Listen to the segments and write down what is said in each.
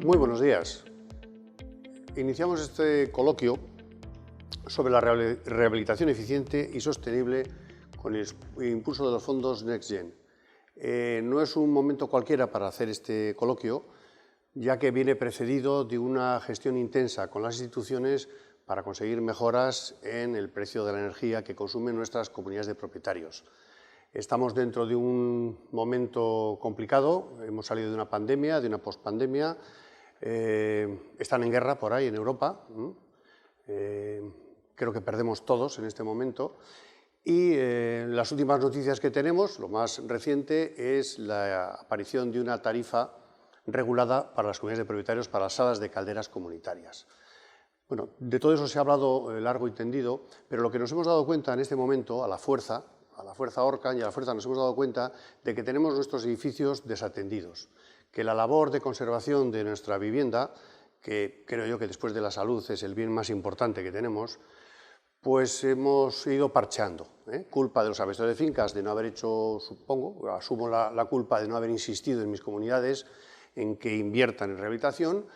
Muy buenos días. Iniciamos este coloquio sobre la rehabilitación eficiente y sostenible con el impulso de los fondos NextGen. No es un momento cualquiera para hacer este coloquio, ya que viene precedido de una gestión intensa con las instituciones para conseguir mejoras en el precio de la energía que consumen nuestras comunidades de propietarios. Estamos dentro de un momento complicado, hemos salido de una pandemia, de una pospandemia, están en guerra por ahí en Europa, creo que perdemos todos en este momento, y las últimas noticias que tenemos, lo más reciente, es la aparición de una tarifa regulada para las comunidades de propietarios para las salas de calderas comunitarias. Bueno, de todo eso se ha hablado largo y tendido, pero lo que nos hemos dado cuenta en este momento, a la fuerza Orcan y a la fuerza nos hemos dado cuenta de que tenemos nuestros edificios desatendidos, que la labor de conservación de nuestra vivienda, que creo yo que después de la salud es el bien más importante que tenemos, pues hemos ido parcheando. Culpa de los agricultores de fincas de no haber hecho, supongo, asumo la culpa de no haber insistido en mis comunidades en que inviertan en rehabilitación,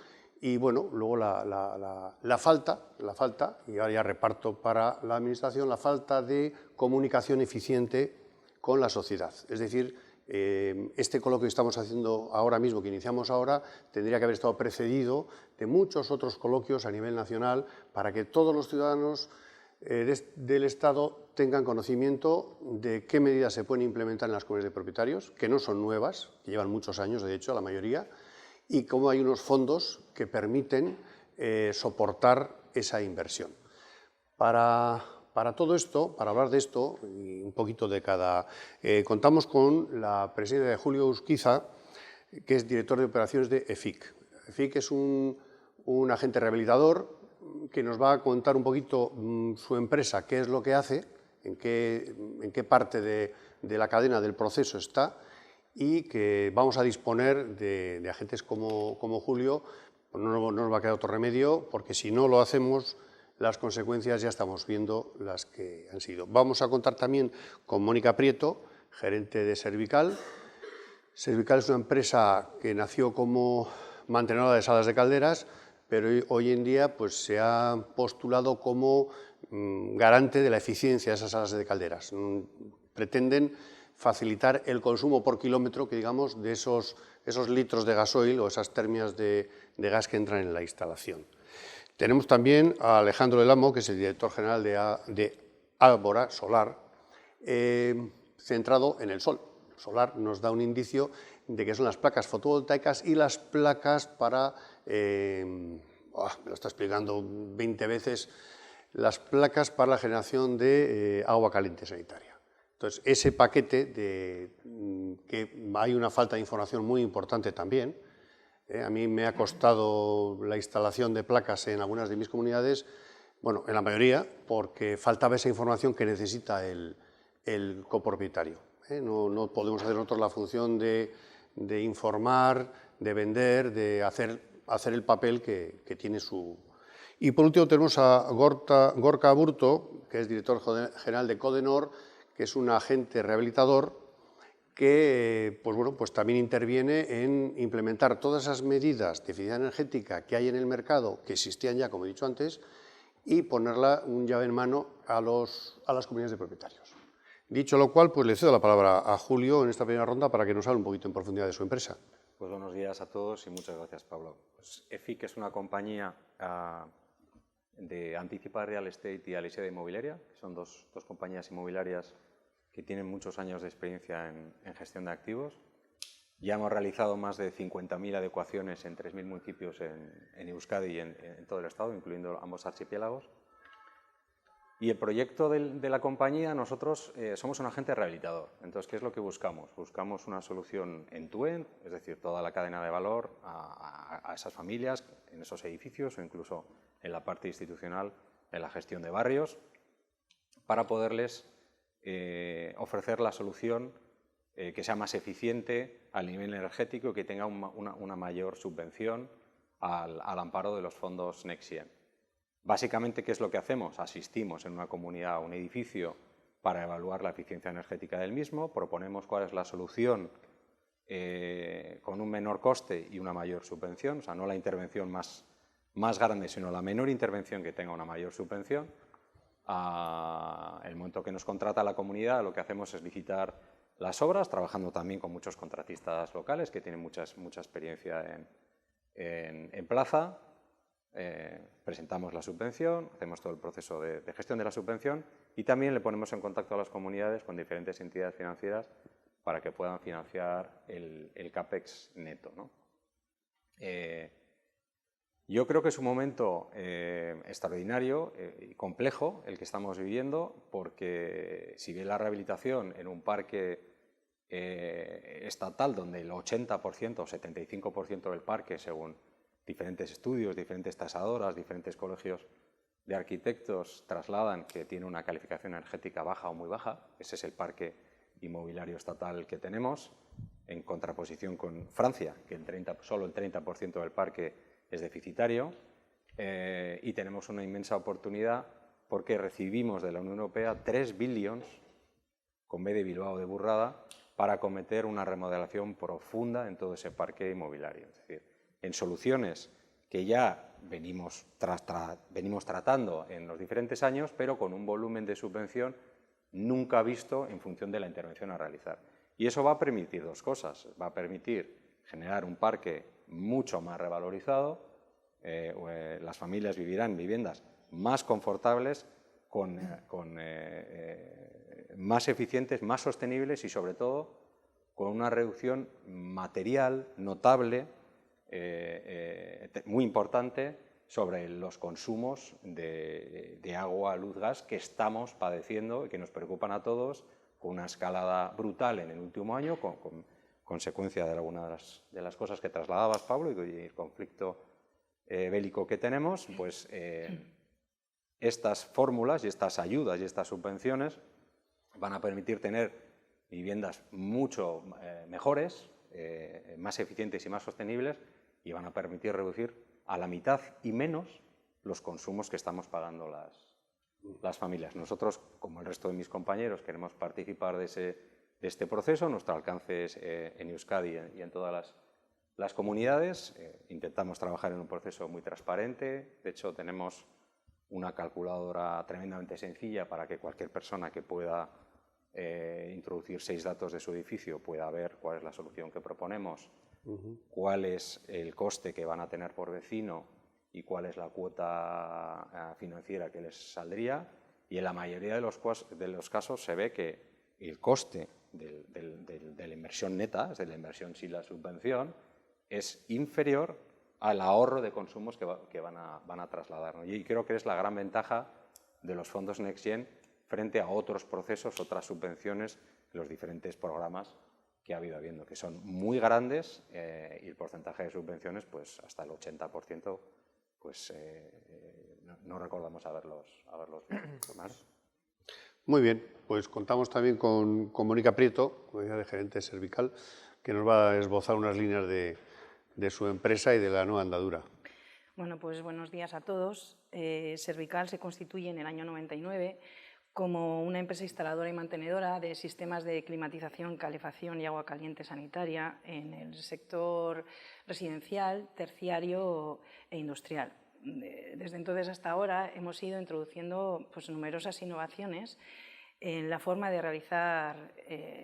y bueno, luego la falta, y ahora ya reparto para la Administración, la falta de comunicación eficiente con la sociedad. Es decir, este coloquio que estamos haciendo ahora mismo, que iniciamos ahora, tendría que haber estado precedido de muchos otros coloquios a nivel nacional para que todos los ciudadanos del Estado tengan conocimiento de qué medidas se pueden implementar en las comunidades de propietarios, que no son nuevas, que llevan muchos años, de hecho, la mayoría, y cómo hay unos fondos que permiten soportar esa inversión. Para todo esto, para hablar de esto, y un poquito de cada, contamos con la presencia de Julio Urquiza, que es director de operaciones de EFIC. EFIC es un agente rehabilitador que nos va a contar un poquito su empresa, qué es lo que hace, en qué parte de la cadena del proceso está, y que vamos a disponer de agentes como Julio. Pues no nos va a quedar otro remedio, porque si no lo hacemos, las consecuencias ya estamos viendo las que han sido. Vamos a contar también con Mónica Prieto, gerente de Servical. Servical es una empresa que nació como mantenedora de salas de calderas, pero hoy en día pues, se ha postulado como garante de la eficiencia de esas salas de calderas. Pretenden facilitar el consumo por kilómetro, que digamos, de esos litros de gasoil o esas termias de gas que entran en la instalación. Tenemos también a Alejandro del Amo, que es el director general de Ágora Solar, centrado en el sol. El solar nos da un indicio de que son las placas fotovoltaicas y las placas para, me lo está explicando 20 veces, las placas para la generación de agua caliente sanitaria. Entonces, ese paquete que hay una falta de información muy importante también. A mí me ha costado la instalación de placas en algunas de mis comunidades, bueno, en la mayoría, porque faltaba esa información que necesita el copropietario. No podemos hacer nosotros la función de informar, de vender, de hacer el papel que tiene su... Y por último tenemos a Gorka Aburto, que es director general de Codenor, que es un agente rehabilitador que pues bueno, pues también interviene en implementar todas esas medidas de eficiencia energética que hay en el mercado, que existían ya, como he dicho antes, y ponerla un llave en mano a las comunidades de propietarios. Dicho lo cual, pues le cedo la palabra a Julio en esta primera ronda para que nos hable un poquito en profundidad de su empresa. Pues buenos días a todos y muchas gracias, Pablo. Pues EFIC es una compañía de Anticipa Real Estate y Aliseda Inmobiliaria, que son dos compañías inmobiliarias que tienen muchos años de experiencia en gestión de activos. Ya hemos realizado más de 50.000 adecuaciones en 3.000 municipios en Euskadi y en todo el Estado, incluyendo ambos archipiélagos. Y el proyecto de la compañía, nosotros somos un agente rehabilitador. Entonces, ¿qué es lo que buscamos? Buscamos una solución end-to-end, es decir, toda la cadena de valor a esas familias, en esos edificios o incluso en la parte institucional, en la gestión de barrios, para poderles ofrecer la solución que sea más eficiente al nivel energético y que tenga una mayor subvención al amparo de los fondos NextGen. Básicamente, ¿qué es lo que hacemos? Asistimos en una comunidad a un edificio para evaluar la eficiencia energética del mismo, proponemos cuál es la solución con un menor coste y una mayor subvención, o sea, no la intervención más grande, sino la menor intervención que tenga una mayor subvención. El momento que nos contrata la comunidad, lo que hacemos es licitar las obras, trabajando también con muchos contratistas locales que tienen mucha experiencia en plaza. Presentamos la subvención, hacemos todo el proceso de gestión de la subvención y también le ponemos en contacto a las comunidades con diferentes entidades financieras para que puedan financiar el CAPEX neto, ¿no? Yo creo que es un momento extraordinario y complejo el que estamos viviendo, porque si bien la rehabilitación en un parque estatal, donde el 80% o 75% del parque, según diferentes estudios, diferentes tasadoras, diferentes colegios de arquitectos, trasladan que tiene una calificación energética baja o muy baja, ese es el parque inmobiliario estatal que tenemos, en contraposición con Francia, que solo el 30% del parque es deficitario, y tenemos una inmensa oportunidad porque recibimos de la Unión Europea 3 billions, con B de Bilbao de burrada, para acometer una remodelación profunda en todo ese parque inmobiliario. Es decir, en soluciones que ya venimos tratando en los diferentes años, pero con un volumen de subvención nunca visto en función de la intervención a realizar. Y eso va a permitir dos cosas. Va a permitir generar un parque mucho más revalorizado, las familias vivirán en viviendas más confortables, más eficientes, más sostenibles y, sobre todo, con una reducción material notable, muy importante, sobre los consumos de agua, luz, gas que estamos padeciendo y que nos preocupan a todos, con una escalada brutal en el último año, con consecuencia de algunas de las cosas que trasladabas, Pablo, y el conflicto bélico que tenemos. Pues estas fórmulas y estas ayudas y estas subvenciones van a permitir tener viviendas mucho mejores, más eficientes y más sostenibles, y van a permitir reducir a la mitad y menos los consumos que estamos pagando las familias. Nosotros, como el resto de mis compañeros, queremos participar de este proceso. Nuestro alcance es en Euskadi y en todas las comunidades. Intentamos trabajar en un proceso muy transparente. De hecho, tenemos una calculadora tremendamente sencilla para que cualquier persona que pueda introducir 6 datos de su edificio pueda ver cuál es la solución que proponemos, cuál es el coste que van a tener por vecino y cuál es la cuota financiera que les saldría. Y en la mayoría de los casos se ve que el coste de la inversión neta, es de la inversión sin la subvención, es inferior al ahorro de consumos que van a trasladar, ¿no? Y creo que es la gran ventaja de los fondos Next Gen frente a otros procesos, otras subvenciones, los diferentes programas que ha habido, que son muy grandes, y el porcentaje de subvenciones, pues hasta el 80%, pues no recordamos haberlos visto. Muy bien, pues contamos también con Mónica Prieto, como decía, de gerente Servical, que nos va a esbozar unas líneas de su empresa y de la nueva andadura. Bueno, pues buenos días a todos. Servical se constituye en el año 99 como una empresa instaladora y mantenedora de sistemas de climatización, calefacción y agua caliente sanitaria en el sector residencial, terciario e industrial. Desde entonces hasta ahora hemos ido introduciendo pues, numerosas innovaciones en la forma de realizar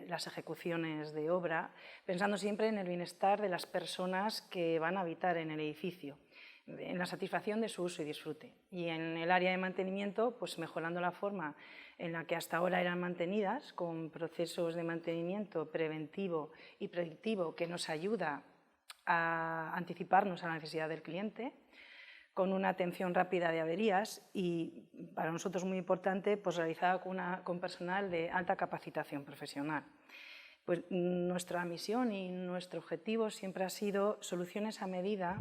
las ejecuciones de obra, pensando siempre en el bienestar de las personas que van a habitar en el edificio, en la satisfacción de su uso y disfrute. Y en el área de mantenimiento, pues mejorando la forma en la que hasta ahora eran mantenidas, con procesos de mantenimiento preventivo y predictivo que nos ayuda a anticiparnos a la necesidad del cliente, con una atención rápida de averías y, para nosotros muy importante, pues realizada con personal de alta capacitación profesional. Pues nuestra misión y nuestro objetivo siempre ha sido soluciones a medida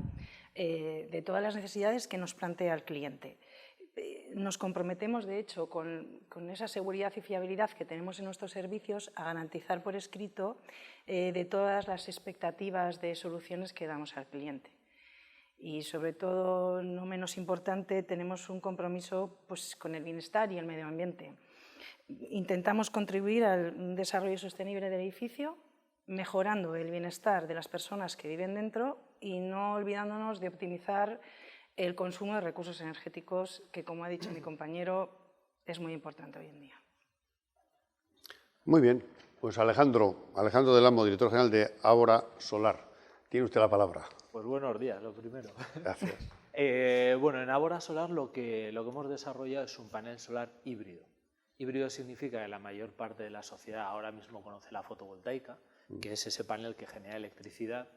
de todas las necesidades que nos plantea el cliente. Nos comprometemos, de hecho, con esa seguridad y fiabilidad que tenemos en nuestros servicios a garantizar por escrito de todas las expectativas de soluciones que damos al cliente. Y, sobre todo, no menos importante, tenemos un compromiso pues, con el bienestar y el medio ambiente. Intentamos contribuir al desarrollo sostenible del edificio mejorando el bienestar de las personas que viven dentro y no olvidándonos de optimizar el consumo de recursos energéticos, que, como ha dicho mi compañero, es muy importante hoy en día. Muy bien, pues Alejandro del Amo, director general de Ágora Solar. Tiene usted la palabra. Pues buenos días, lo primero. Gracias. Bueno, en Ágora Solar lo que hemos desarrollado es un panel solar híbrido. Híbrido significa que la mayor parte de la sociedad ahora mismo conoce la fotovoltaica, que es ese panel que genera electricidad,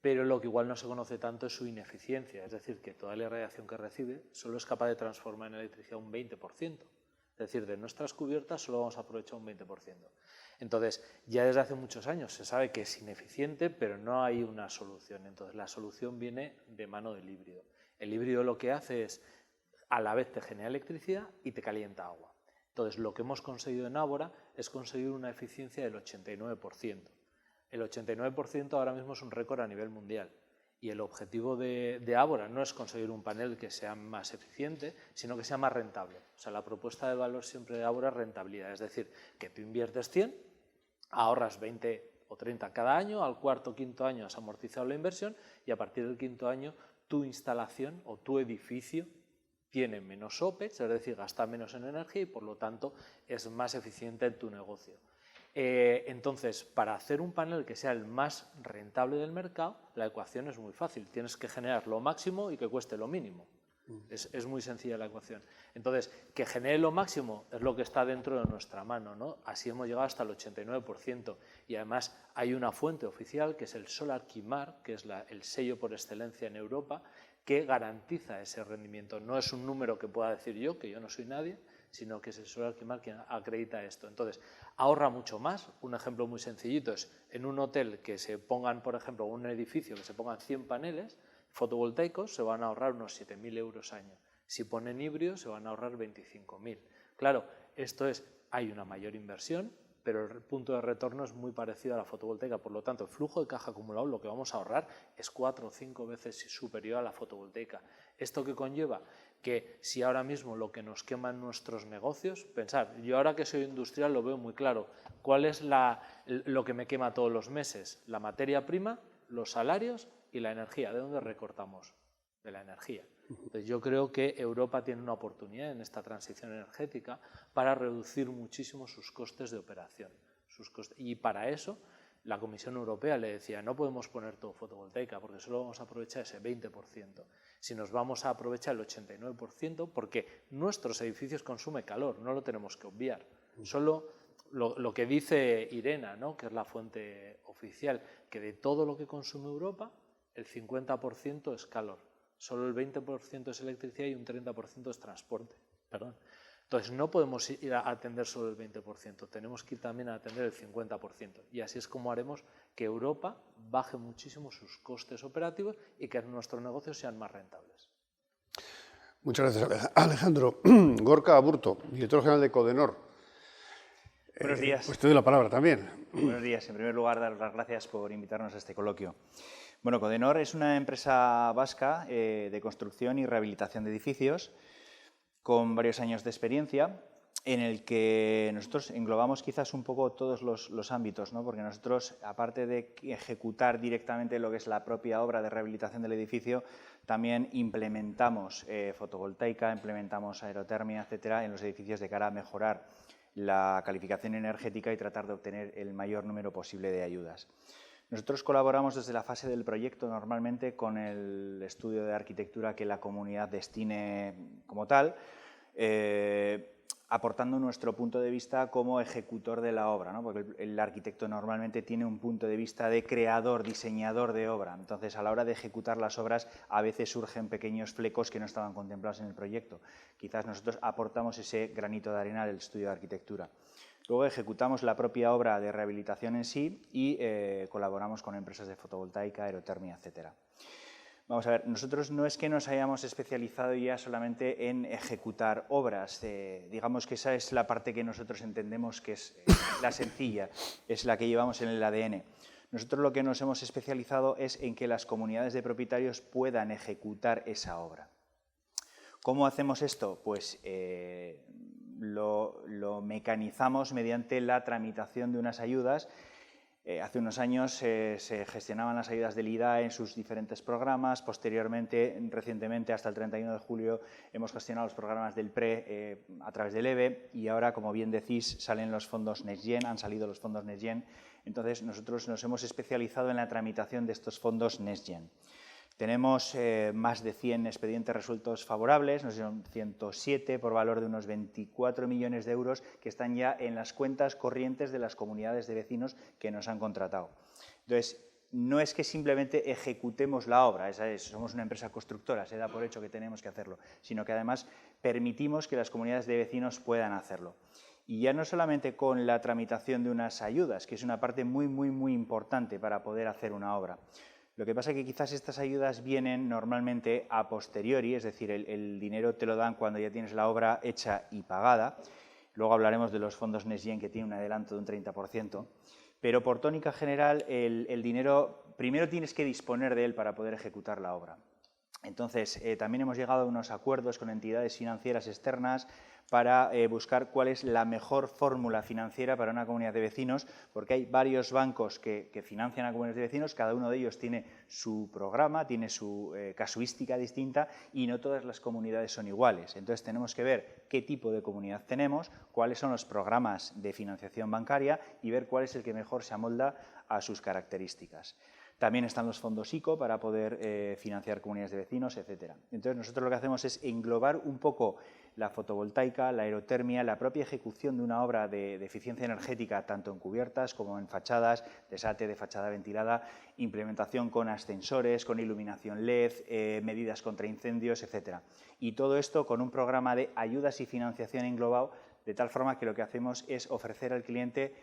pero lo que igual no se conoce tanto es su ineficiencia, es decir, que toda la irradiación que recibe solo es capaz de transformar en electricidad un 20%. Es decir, de nuestras cubiertas solo vamos a aprovechar un 20%. Entonces, ya desde hace muchos años se sabe que es ineficiente, pero no hay una solución. Entonces, la solución viene de mano del híbrido. El híbrido lo que hace es, a la vez te genera electricidad y te calienta agua. Entonces, lo que hemos conseguido en Ágora es conseguir una eficiencia del 89%. El 89% ahora mismo es un récord a nivel mundial. Y el objetivo de Ágora no es conseguir un panel que sea más eficiente, sino que sea más rentable. O sea, la propuesta de valor siempre de Ágora es rentabilidad, es decir, que tú inviertes 100, ahorras 20 o 30 cada año, al cuarto o quinto año has amortizado la inversión y a partir del quinto año tu instalación o tu edificio tiene menos OPEX, es decir, gasta menos en energía y por lo tanto es más eficiente en tu negocio. Entonces, para hacer un panel que sea el más rentable del mercado, la ecuación es muy fácil. Tienes que generar lo máximo y que cueste lo mínimo. Es muy sencilla la ecuación. Entonces, que genere lo máximo es lo que está dentro de nuestra mano, ¿no? Así hemos llegado hasta el 89%. Y además hay una fuente oficial que es el Solar Quimar, que es el sello por excelencia en Europa, que garantiza ese rendimiento. No es un número que pueda decir yo, que yo no soy nadie, sino que es el Solar Quimar quien acredita esto. Entonces, ahorra mucho más. Un ejemplo muy sencillito es en un hotel que se pongan, por ejemplo, un edificio que se pongan 100 paneles fotovoltaicos, se van a ahorrar unos 7.000 euros año. Si ponen híbridos, se van a ahorrar 25.000. Claro, esto es, hay una mayor inversión, pero el punto de retorno es muy parecido a la fotovoltaica. Por lo tanto, el flujo de caja acumulado, lo que vamos a ahorrar, es 4 o 5 veces superior a la fotovoltaica. ¿Esto qué conlleva? Que si ahora mismo lo que nos quema en nuestros negocios, pensar, yo ahora que soy industrial lo veo muy claro, ¿cuál es lo que me quema todos los meses? La materia prima, los salarios y la energía. ¿De dónde recortamos? De la energía. Entonces, yo creo que Europa tiene una oportunidad en esta transición energética para reducir muchísimo sus costes de operación. Y para eso la Comisión Europea le decía, no podemos poner todo fotovoltaica porque solo vamos a aprovechar ese 20%. Si nos vamos a aprovechar el 89%, porque nuestros edificios consumen calor, no lo tenemos que obviar. Solo lo que dice IRENA, ¿no?, que es la fuente oficial, que de todo lo que consume Europa, el 50% es calor. Solo el 20% es electricidad y un 30% es transporte. Perdón. Entonces, no podemos ir a atender solo el 20%, tenemos que ir también a atender el 50%. Y así es como haremos que Europa baje muchísimo sus costes operativos y que nuestros negocios sean más rentables. Muchas gracias, Alejandro. Gorka Aburto, director general de Codenor. Buenos días. Pues te doy la palabra también. Buenos días. En primer lugar, dar las gracias por invitarnos a este coloquio. Bueno, Codenor es una empresa vasca de construcción y rehabilitación de edificios con varios años de experiencia, en el que nosotros englobamos quizás un poco todos los ámbitos, ¿no? Porque nosotros, aparte de ejecutar directamente lo que es la propia obra de rehabilitación del edificio, también implementamos fotovoltaica, implementamos aerotermia, etcétera, en los edificios de cara a mejorar la calificación energética y tratar de obtener el mayor número posible de ayudas. Nosotros colaboramos desde la fase del proyecto normalmente con el estudio de arquitectura que la comunidad destine como tal, aportando nuestro punto de vista como ejecutor de la obra, ¿no? Porque el arquitecto normalmente tiene un punto de vista de creador, diseñador de obra. Entonces, a la hora de ejecutar las obras, a veces surgen pequeños flecos que no estaban contemplados en el proyecto. Quizás nosotros aportamos ese granito de arena del estudio de arquitectura. Luego ejecutamos la propia obra de rehabilitación en sí y colaboramos con empresas de fotovoltaica, aerotermia, etcétera. Vamos a ver, nosotros no es que nos hayamos especializado ya solamente en ejecutar obras, digamos que esa es la parte que nosotros entendemos que es la sencilla, es la que llevamos en el ADN. Nosotros lo que nos hemos especializado es en que las comunidades de propietarios puedan ejecutar esa obra. ¿Cómo hacemos esto? Pues lo mecanizamos mediante la tramitación de unas ayudas Hace unos años se gestionaban las ayudas del IDAE en sus diferentes programas. Posteriormente, recientemente, hasta el 31 de julio, hemos gestionado los programas del PRE a través del EVE y ahora, como bien decís, salen los fondos NextGen, han salido los fondos NextGen. Entonces, nosotros nos hemos especializado en la tramitación de estos fondos NextGen. Tenemos más de 100 expedientes resueltos favorables, nos son 107 por valor de unos 24 millones de euros que están ya en las cuentas corrientes de las comunidades de vecinos que nos han contratado. Entonces, no es que simplemente ejecutemos la obra, somos una empresa constructora, se da por hecho que tenemos que hacerlo, sino que además permitimos que las comunidades de vecinos puedan hacerlo. Y ya no solamente con la tramitación de unas ayudas, que es una parte muy importante para poder hacer una obra. Lo que pasa es que quizás estas ayudas vienen normalmente a posteriori, es decir, el dinero te lo dan cuando ya tienes la obra hecha y pagada. Luego hablaremos de los fondos NextGen, que tienen un adelanto de un 30%. Pero por tónica general, el dinero, primero tienes que disponer de él para poder ejecutar la obra. Entonces, también hemos llegado a unos acuerdos con entidades financieras externas para buscar cuál es la mejor fórmula financiera para una comunidad de vecinos, porque hay varios bancos que financian a comunidades de vecinos, cada uno de ellos tiene su programa, tiene su casuística distinta y no todas las comunidades son iguales. Entonces tenemos que ver qué tipo de comunidad tenemos, cuáles son los programas de financiación bancaria y ver cuál es el que mejor se amolda a sus características. También están los fondos ICO para poder financiar comunidades de vecinos, etc. Entonces, nosotros lo que hacemos es englobar un poco la fotovoltaica, la aerotermia, la propia ejecución de una obra de eficiencia energética, tanto en cubiertas como en fachadas, desate de fachada ventilada, implementación con ascensores, con iluminación LED, medidas contra incendios, etc. Y todo esto con un programa de ayudas y financiación englobado, de tal forma que lo que hacemos es ofrecer al cliente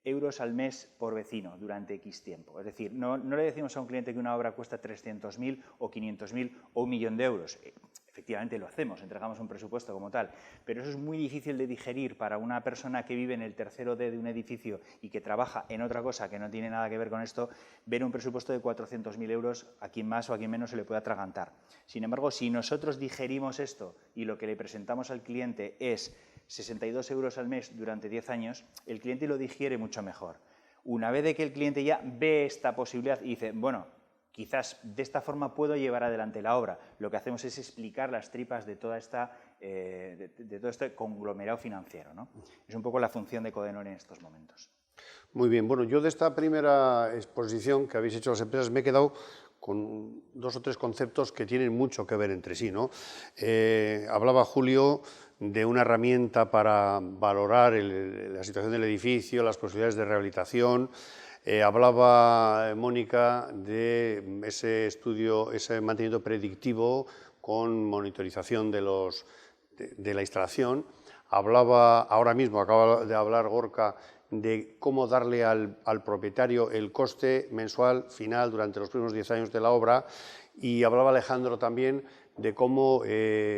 euros al mes por vecino durante X tiempo. Es decir, no le decimos a un cliente que una obra cuesta 300.000 o 500.000 o 1 millón de euros. Efectivamente lo hacemos, entregamos un presupuesto como tal, pero eso es muy difícil de digerir para una persona que vive en el tercero D de un edificio y que trabaja en otra cosa que no tiene nada que ver con esto, ver un presupuesto de 400.000 euros, a quien más o a quien menos se le puede atragantar. Sin embargo, si nosotros digerimos esto y lo que le presentamos al cliente es 62 euros al mes durante 10 años, el cliente lo digiere mucho mejor. Una vez de que el cliente ya ve esta posibilidad y dice, bueno, quizás de esta forma puedo llevar adelante la obra, lo que hacemos es explicar las tripas de todo este conglomerado financiero, ¿no? Es un poco la función de Codenor en estos momentos. Muy bien, bueno, yo de esta primera exposición que habéis hecho las empresas me he quedado con 2 o 3 conceptos que tienen mucho que ver entre sí, ¿no? Hablaba Julio de una herramienta para valorar la situación del edificio, las posibilidades de rehabilitación. Hablaba Mónica de ese estudio, ese mantenimiento predictivo con monitorización de la instalación. Hablaba ahora mismo, acaba de hablar Gorka, de cómo darle al propietario el coste mensual final durante los primeros 10 años de la obra, y hablaba Alejandro también de cómo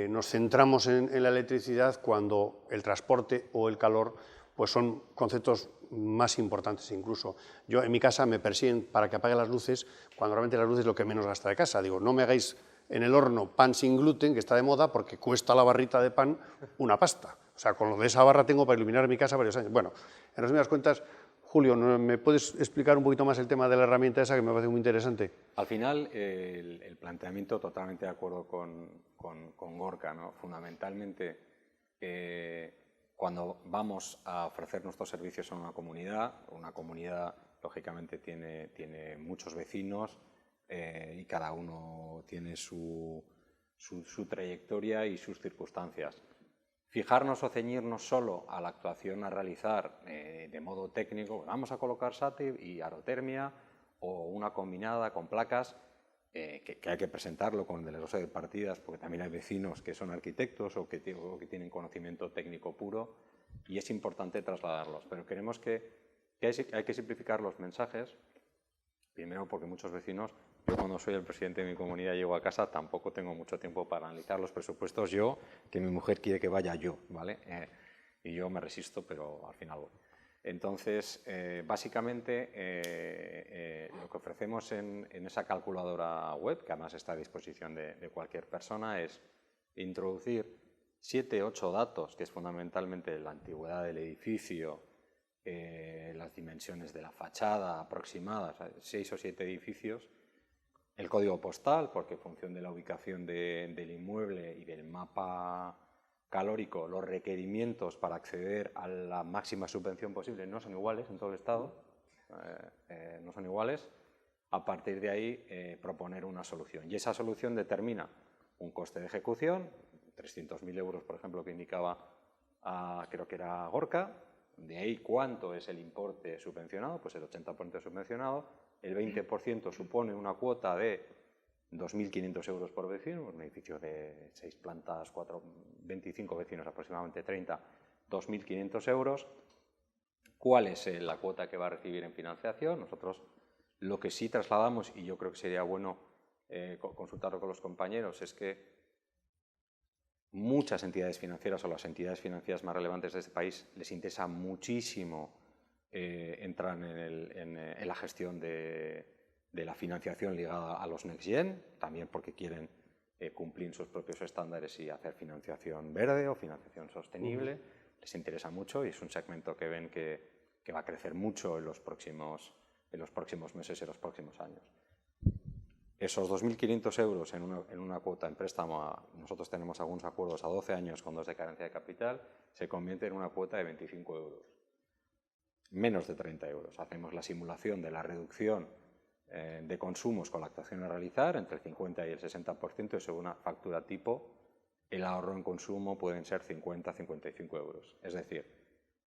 nos centramos en la electricidad cuando el transporte o el calor pues son conceptos más importantes incluso. Yo en mi casa me persiguen para que apague las luces, cuando realmente las luces es lo que menos gasta de casa. Digo, no me hagáis en el horno pan sin gluten, que está de moda, porque cuesta la barrita de pan una pasta. O sea, con lo de esa barra tengo para iluminar mi casa varios años. Bueno, en resumidas cuentas, Julio, ¿me puedes explicar un poquito más el tema de la herramienta esa, que me parece muy interesante? Al final, el planteamiento, totalmente de acuerdo con Gorka, ¿no? Fundamentalmente, cuando vamos a ofrecer nuestros servicios a una comunidad lógicamente tiene muchos vecinos y cada uno tiene su trayectoria y sus circunstancias. Fijarnos o ceñirnos solo a la actuación a realizar de modo técnico, vamos a colocar SATE y aerotermia o una combinada con placas, que hay que presentarlo con el desglose de partidas, porque también hay vecinos que son arquitectos o que tienen conocimiento técnico puro, y es importante trasladarlos. Pero creemos que hay que simplificar los mensajes, primero porque muchos vecinos, yo cuando soy el presidente de mi comunidad llego a casa, tampoco tengo mucho tiempo para analizar los presupuestos yo, que mi mujer quiere que vaya yo, ¿vale? Y yo me resisto, pero al final voy. Entonces, básicamente, lo que ofrecemos en esa calculadora web, que además está a disposición de cualquier persona, es introducir 7 u 8 datos, que es fundamentalmente la antigüedad del edificio, las dimensiones de la fachada aproximadas, 6 o 7 edificios, el código postal, porque en función de la ubicación del inmueble y del mapa calórico, los requerimientos para acceder a la máxima subvención posible no son iguales en todo el Estado, no son iguales. A partir de ahí, proponer una solución. Y esa solución determina un coste de ejecución, 300.000 euros, por ejemplo, que indicaba, creo que era Gorka. De ahí, ¿cuánto es el importe subvencionado? Pues el 80% subvencionado. El 20% supone una cuota de 2.500 euros por vecino, un edificio de 6 plantas, 25 vecinos, aproximadamente 30, 2.500 euros. ¿Cuál es la cuota que va a recibir en financiación? Nosotros lo que sí trasladamos, y yo creo que sería bueno consultarlo con los compañeros, es que muchas entidades financieras o las entidades financieras más relevantes de este país les interesa muchísimo entrar en la gestión de la financiación ligada a los Next Gen, también porque quieren cumplir sus propios estándares y hacer financiación verde o financiación sostenible. Les interesa mucho y es un segmento que ven que va a crecer mucho en los próximos meses y los próximos años. Esos 2.500 euros en una cuota en préstamo, nosotros tenemos algunos acuerdos a 12 años con 2 de carencia de capital, se convierte en una cuota de 25 euros. Menos de 30 euros. Hacemos la simulación de la reducción de consumos con la actuación a realizar, entre el 50 y el 60%, y según una factura tipo, el ahorro en consumo pueden ser 50-55 euros. Es decir,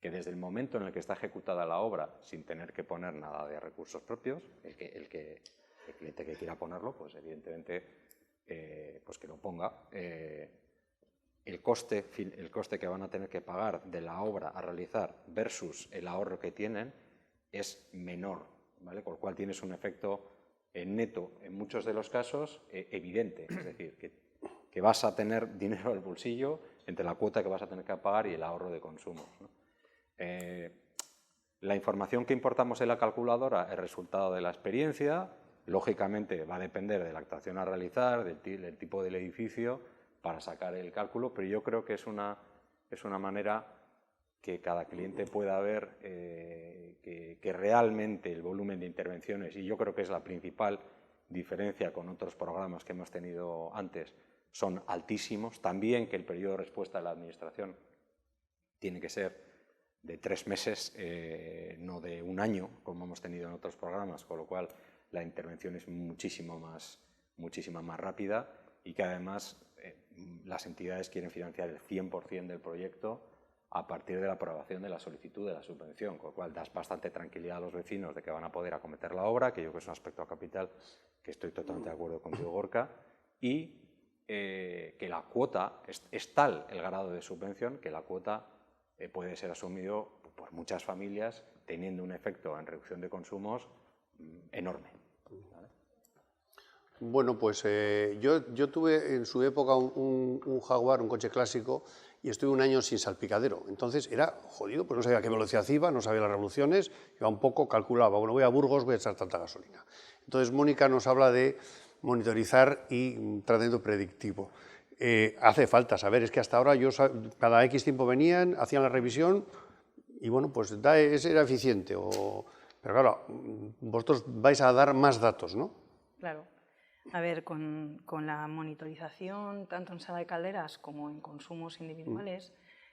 que desde el momento en el que está ejecutada la obra, sin tener que poner nada de recursos propios, el cliente que quiera ponerlo, pues evidentemente pues que lo ponga. El coste que van a tener que pagar de la obra a realizar versus el ahorro que tienen es menor, ¿vale? Con lo cual tienes un efecto neto, en muchos de los casos, evidente. Es decir, que vas a tener dinero al bolsillo entre la cuota que vas a tener que pagar y el ahorro de consumos, ¿no? La información que importamos en la calculadora es resultado de la experiencia. Lógicamente va a depender de la actuación a realizar, del tipo del edificio, para sacar el cálculo, pero yo creo que es una manera que cada cliente pueda ver que realmente el volumen de intervenciones, y yo creo que es la principal diferencia con otros programas que hemos tenido antes, son altísimos. También que el periodo de respuesta de la Administración tiene que ser de 3 meses, no de un año, como hemos tenido en otros programas, con lo cual la intervención es muchísima más rápida y que además las entidades quieren financiar el 100% del proyecto a partir de la aprobación de la solicitud de la subvención, con lo cual das bastante tranquilidad a los vecinos de que van a poder acometer la obra, que yo creo que es un aspecto a capital que estoy totalmente de acuerdo contigo, Gorka, y que la cuota es tal el grado de subvención que la cuota puede ser asumido por muchas familias teniendo un efecto en reducción de consumos enorme. ¿Vale? Bueno, pues yo tuve en su época un Jaguar, un coche clásico, y estuve un año sin salpicadero. Entonces era jodido, pues no sabía a qué velocidad iba, no sabía las revoluciones, iba un poco, calculaba, bueno, voy a Burgos, voy a echar tanta gasolina. Entonces Mónica nos habla de monitorizar y tratamiento predictivo. Hace falta saber, es que hasta ahora cada X tiempo venían, hacían la revisión y bueno, pues ese era eficiente. Pero claro, vosotros vais a dar más datos, ¿no? Claro. A ver, con la monitorización, tanto en sala de calderas como en consumos individuales,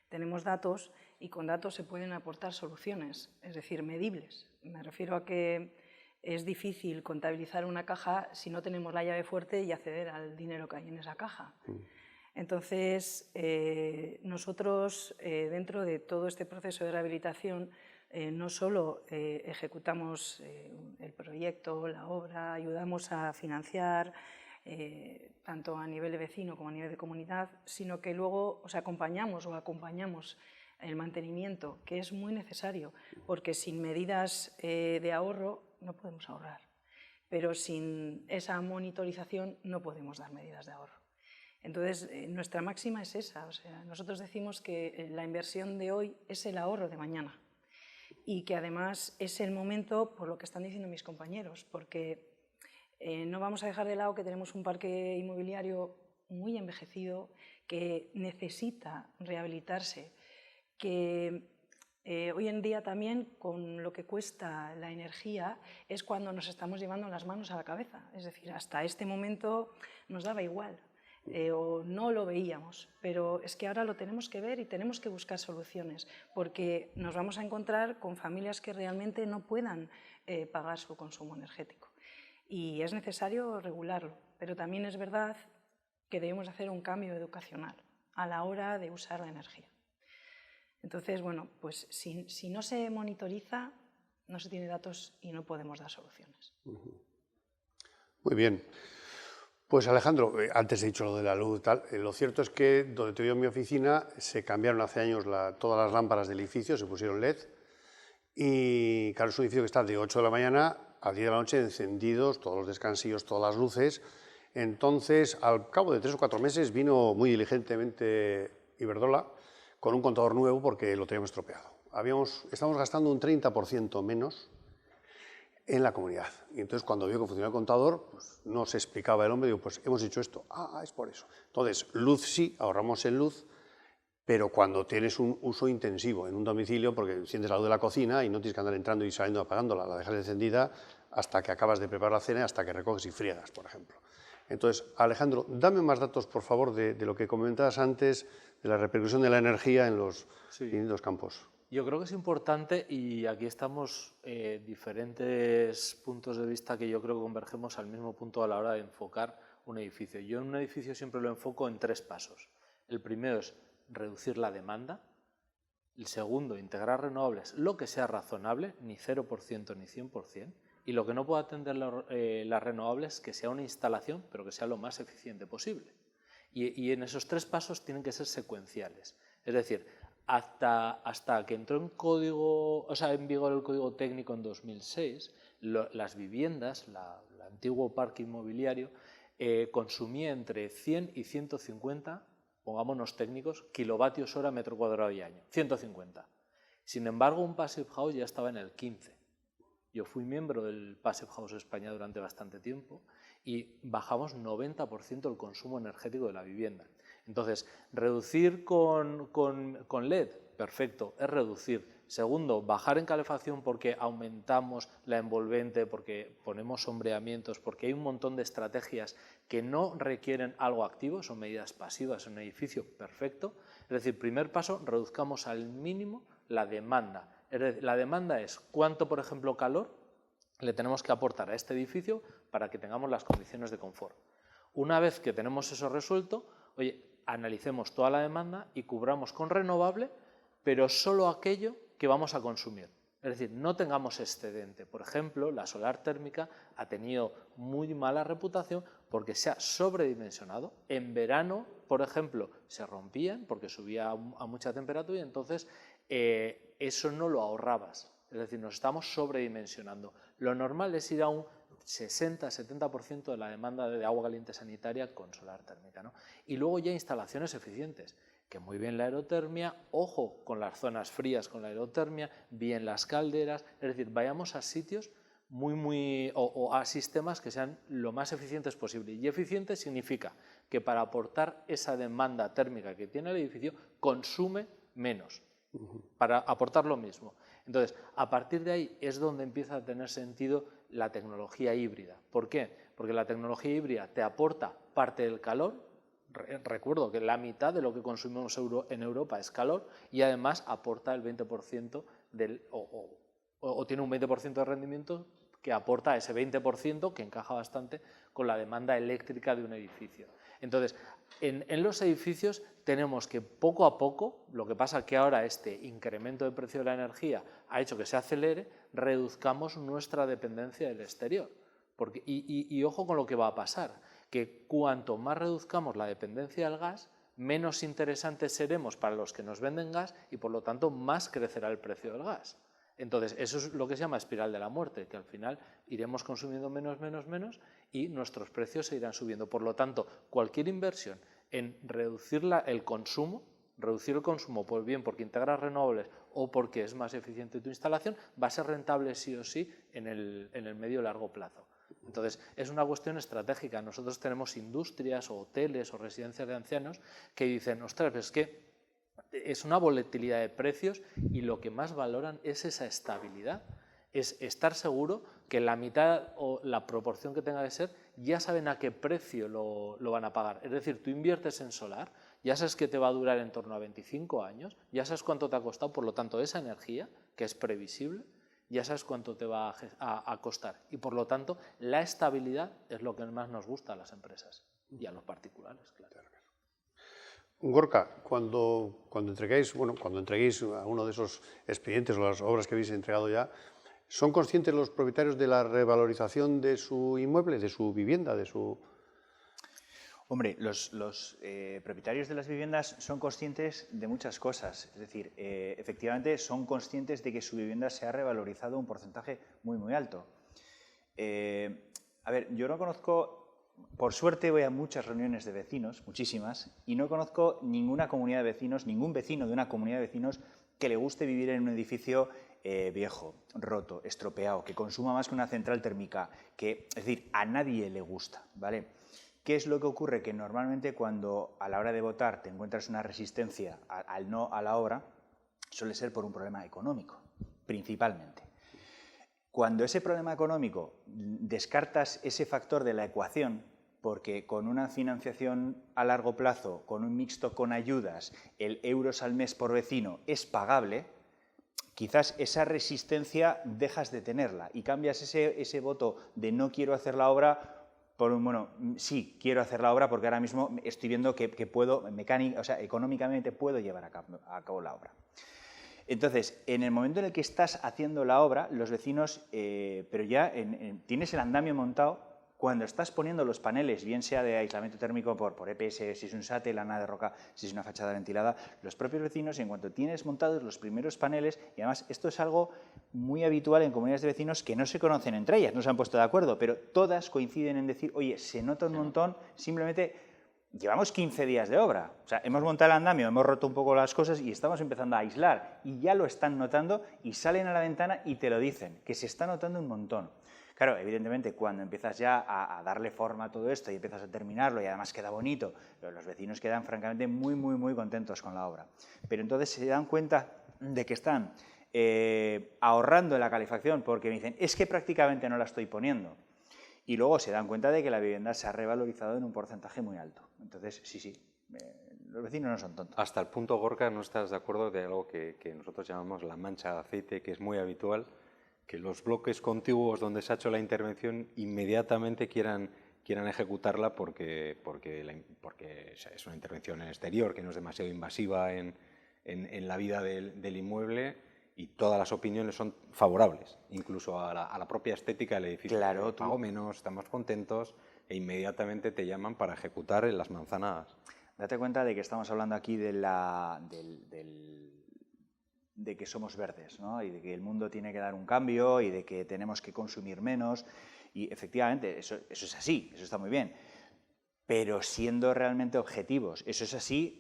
tenemos datos y con datos se pueden aportar soluciones, es decir, medibles. Me refiero a que es difícil contabilizar una caja si no tenemos la llave fuerte y acceder al dinero que hay en esa caja. Entonces, nosotros, dentro de todo este proceso de rehabilitación, no solo ejecutamos el proyecto, la obra, ayudamos a financiar, tanto a nivel de vecino como a nivel de comunidad, sino que luego acompañamos el mantenimiento, que es muy necesario, porque sin medidas de ahorro no podemos ahorrar, pero sin esa monitorización no podemos dar medidas de ahorro. Entonces, nuestra máxima es esa, nosotros decimos que la inversión de hoy es el ahorro de mañana y que además es el momento, por lo que están diciendo mis compañeros, porque no vamos a dejar de lado que tenemos un parque inmobiliario muy envejecido, que necesita rehabilitarse, que Hoy en día también, con lo que cuesta la energía, es cuando nos estamos llevando las manos a la cabeza. Es decir, hasta este momento nos daba igual o no lo veíamos, pero es que ahora lo tenemos que ver y tenemos que buscar soluciones, porque nos vamos a encontrar con familias que realmente no puedan pagar su consumo energético. Y es necesario regularlo, pero también es verdad que debemos hacer un cambio educacional a la hora de usar la energía. Entonces, bueno, pues si no se monitoriza, no se tiene datos y no podemos dar soluciones. Muy bien. Pues Alejandro, antes he dicho lo de la luz, tal. Lo cierto es que donde estoy yo en mi oficina se cambiaron hace años todas las lámparas del edificio, se pusieron LED y claro, es un edificio que está de 8 de la mañana a 10 de la noche encendidos, todos los descansillos, todas las luces. Entonces, al cabo de 3 o 4 meses vino muy diligentemente Iberdrola con un contador nuevo porque lo teníamos estropeado. Estamos gastando un 30% menos en la comunidad. Y entonces cuando vio que funcionaba el contador, pues no se explicaba el hombre, digo, pues hemos hecho esto, es por eso. Entonces, luz sí, ahorramos en luz, pero cuando tienes un uso intensivo en un domicilio, porque enciendes la luz de la cocina y no tienes que andar entrando y saliendo apagándola, la dejas encendida hasta que acabas de preparar la cena y hasta que recoges y friegas, por ejemplo. Entonces, Alejandro, dame más datos, por favor, de lo que comentabas antes, de la repercusión de la energía en los distintos campos. Yo creo que es importante, y aquí estamos diferentes puntos de vista que yo creo que convergemos al mismo punto a la hora de enfocar un edificio. Yo en un edificio siempre lo enfoco en 3 pasos. El primero es reducir la demanda. El segundo, integrar renovables, lo que sea razonable, ni 0% ni 100%. Y lo que no pueda atender las renovables, que sea una instalación, pero que sea lo más eficiente posible. Y en esos 3 pasos tienen que ser secuenciales. Es decir, hasta que entró en vigor el Código Técnico en 2006, las viviendas, el antiguo parque inmobiliario, consumía entre 100 y 150, pongámonos técnicos, kilovatios hora metro cuadrado y año. 150. Sin embargo, un Passive House ya estaba en el 15. Yo fui miembro del Passive House España durante bastante tiempo y bajamos 90% el consumo energético de la vivienda. Entonces, reducir con LED, perfecto, es reducir. Segundo, bajar en calefacción porque aumentamos la envolvente, porque ponemos sombreamientos, porque hay un montón de estrategias que no requieren algo activo, son medidas pasivas en un edificio, perfecto. Es decir, primer paso, reduzcamos al mínimo la demanda. Es decir, la demanda es cuánto, por ejemplo, calor le tenemos que aportar a este edificio para que tengamos las condiciones de confort. Una vez que tenemos eso resuelto, oye, analicemos toda la demanda y cubramos con renovable, pero solo aquello que vamos a consumir. Es decir, no tengamos excedente. Por ejemplo, la solar térmica ha tenido muy mala reputación porque se ha sobredimensionado. En verano, por ejemplo, se rompían porque subía a mucha temperatura y entonces eso no lo ahorrabas. Es decir, nos estamos sobredimensionando. Lo normal es ir a un 60-70% de la demanda de agua caliente sanitaria con solar térmica, ¿no? Y luego ya instalaciones eficientes, que muy bien la aerotermia, ojo con las zonas frías con la aerotermia, bien las calderas, es decir, vayamos a sitios o a sistemas que sean lo más eficientes posible. Y eficiente significa que para aportar esa demanda térmica que tiene el edificio, consume menos, para aportar lo mismo. Entonces, a partir de ahí es donde empieza a tener sentido la tecnología híbrida. ¿Por qué? Porque la tecnología híbrida te aporta parte del calor. Recuerdo que la mitad de lo que consumimos en Europa es calor y además aporta el 20% o tiene un 20% de rendimiento que aporta ese 20% que encaja bastante con la demanda eléctrica de un edificio. Entonces, en los edificios tenemos que poco a poco, lo que pasa que ahora este incremento de precio de la energía ha hecho que se acelere, reduzcamos nuestra dependencia del exterior. Y ojo con lo que va a pasar, que cuanto más reduzcamos la dependencia del gas, menos interesantes seremos para los que nos venden gas y por lo tanto más crecerá el precio del gas. Entonces, eso es lo que se llama espiral de la muerte, que al final iremos consumiendo menos y nuestros precios se irán subiendo. Por lo tanto, cualquier inversión en reducir el consumo por bien porque integras renovables o porque es más eficiente tu instalación, va a ser rentable sí o sí en el medio y largo plazo. Entonces, es una cuestión estratégica. Nosotros tenemos industrias o hoteles o residencias de ancianos que dicen, ostras, es que es una volatilidad de precios y lo que más valoran es esa estabilidad, es estar seguro que la mitad o la proporción que tenga que ser ya saben a qué precio lo van a pagar. Es decir, tú inviertes en solar, ya sabes que te va a durar en torno a 25 años, ya sabes cuánto te ha costado, por lo tanto esa energía, que es previsible, ya sabes cuánto te va a costar. Y por lo tanto, la estabilidad es lo que más nos gusta a las empresas y a los particulares, claro. Gorka, cuando entreguéis a uno de esos expedientes o las obras que habéis entregado ya, ¿son conscientes los propietarios de la revalorización de su inmueble, de su vivienda, de su...? Hombre, los propietarios de las viviendas son conscientes de muchas cosas. Es decir, efectivamente son conscientes de que su vivienda se ha revalorizado un porcentaje muy, muy alto. A ver, yo no conozco... Por suerte voy a muchas reuniones de vecinos, muchísimas, y no conozco ninguna comunidad de vecinos, ningún vecino de una comunidad de vecinos que le guste vivir en un edificio viejo, roto, estropeado, que consuma más que una central térmica, es decir, a nadie le gusta, ¿vale? ¿Qué es lo que ocurre? Que normalmente cuando a la hora de votar te encuentras una resistencia al no a la obra, suele ser por un problema económico, principalmente. Cuando ese problema económico descartas ese factor de la ecuación, porque con una financiación a largo plazo, con un mixto con ayudas, el euros al mes por vecino es pagable, quizás esa resistencia dejas de tenerla y cambias ese voto de no quiero hacer la obra por un, bueno, sí, quiero hacer la obra porque ahora mismo estoy viendo que puedo, económicamente puedo llevar a cabo la obra. Entonces, en el momento en el que estás haciendo la obra, los vecinos, pero ya tienes el andamio montado, cuando estás poniendo los paneles, bien sea de aislamiento térmico por EPS, si es un SATE, lana de roca, si es una fachada ventilada, los propios vecinos, en cuanto tienes montados los primeros paneles, y además esto es algo muy habitual en comunidades de vecinos que no se conocen entre ellas, no se han puesto de acuerdo, pero todas coinciden en decir, oye, se nota un montón, simplemente... Llevamos 15 días de obra, o sea, hemos montado el andamio, hemos roto un poco las cosas y estamos empezando a aislar y ya lo están notando y salen a la ventana y te lo dicen, que se está notando un montón. Claro, evidentemente cuando empiezas ya a darle forma a todo esto y empiezas a terminarlo y además queda bonito, los vecinos quedan francamente muy, muy, muy contentos con la obra. Pero entonces se dan cuenta de que están ahorrando en la calefacción porque me dicen, es que prácticamente no la estoy poniendo. Y luego se dan cuenta de que la vivienda se ha revalorizado en un porcentaje muy alto. Entonces, sí, los vecinos no son tontos. Hasta el punto, Gorka, no estás de acuerdo de algo que nosotros llamamos la mancha de aceite, que es muy habitual, que los bloques contiguos donde se ha hecho la intervención inmediatamente quieran ejecutarla porque es una intervención en exterior, que no es demasiado invasiva en la vida del inmueble. Y todas las opiniones son favorables, incluso a la propia estética del edificio. Claro, pago menos, estamos contentos e inmediatamente te llaman para ejecutar en las manzanadas. Date cuenta de que estamos hablando aquí de que somos verdes, ¿no? Y de que el mundo tiene que dar un cambio y de que tenemos que consumir menos. Y efectivamente, eso es así, eso está muy bien. Pero siendo realmente objetivos, eso es así.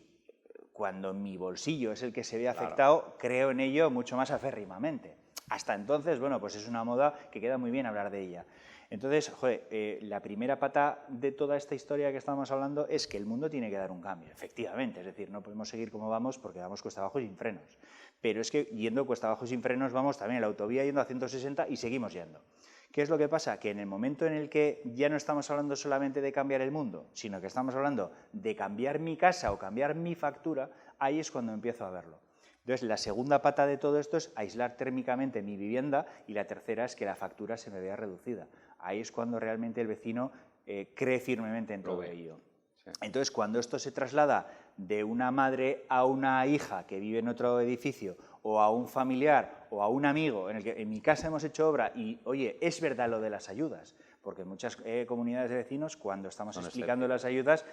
Cuando mi bolsillo es el que se ve afectado, claro, creo en ello mucho más aférrimamente. Hasta entonces, bueno, pues es una moda que queda muy bien hablar de ella. Entonces, joder, la primera pata de toda esta historia que estamos hablando es que el mundo tiene que dar un cambio, efectivamente. Es decir, no podemos seguir como vamos porque vamos cuesta abajo y sin frenos. Pero es que yendo cuesta abajo y sin frenos vamos también en la autovía yendo a 160 y seguimos yendo. ¿Qué es lo que pasa? Que en el momento en el que ya no estamos hablando solamente de cambiar el mundo, sino que estamos hablando de cambiar mi casa o cambiar mi factura, ahí es cuando empiezo a verlo. Entonces, la segunda pata de todo esto es aislar térmicamente mi vivienda y la tercera es que la factura se me vea reducida. Ahí es cuando realmente el vecino cree firmemente en todo ello. Sí. Entonces, cuando esto se traslada de una madre a una hija que vive en otro edificio o a un familiar o a un amigo en el que en mi casa hemos hecho obra y, oye, es verdad lo de las ayudas, porque en muchas comunidades de vecinos, cuando estamos explicando las ayudas,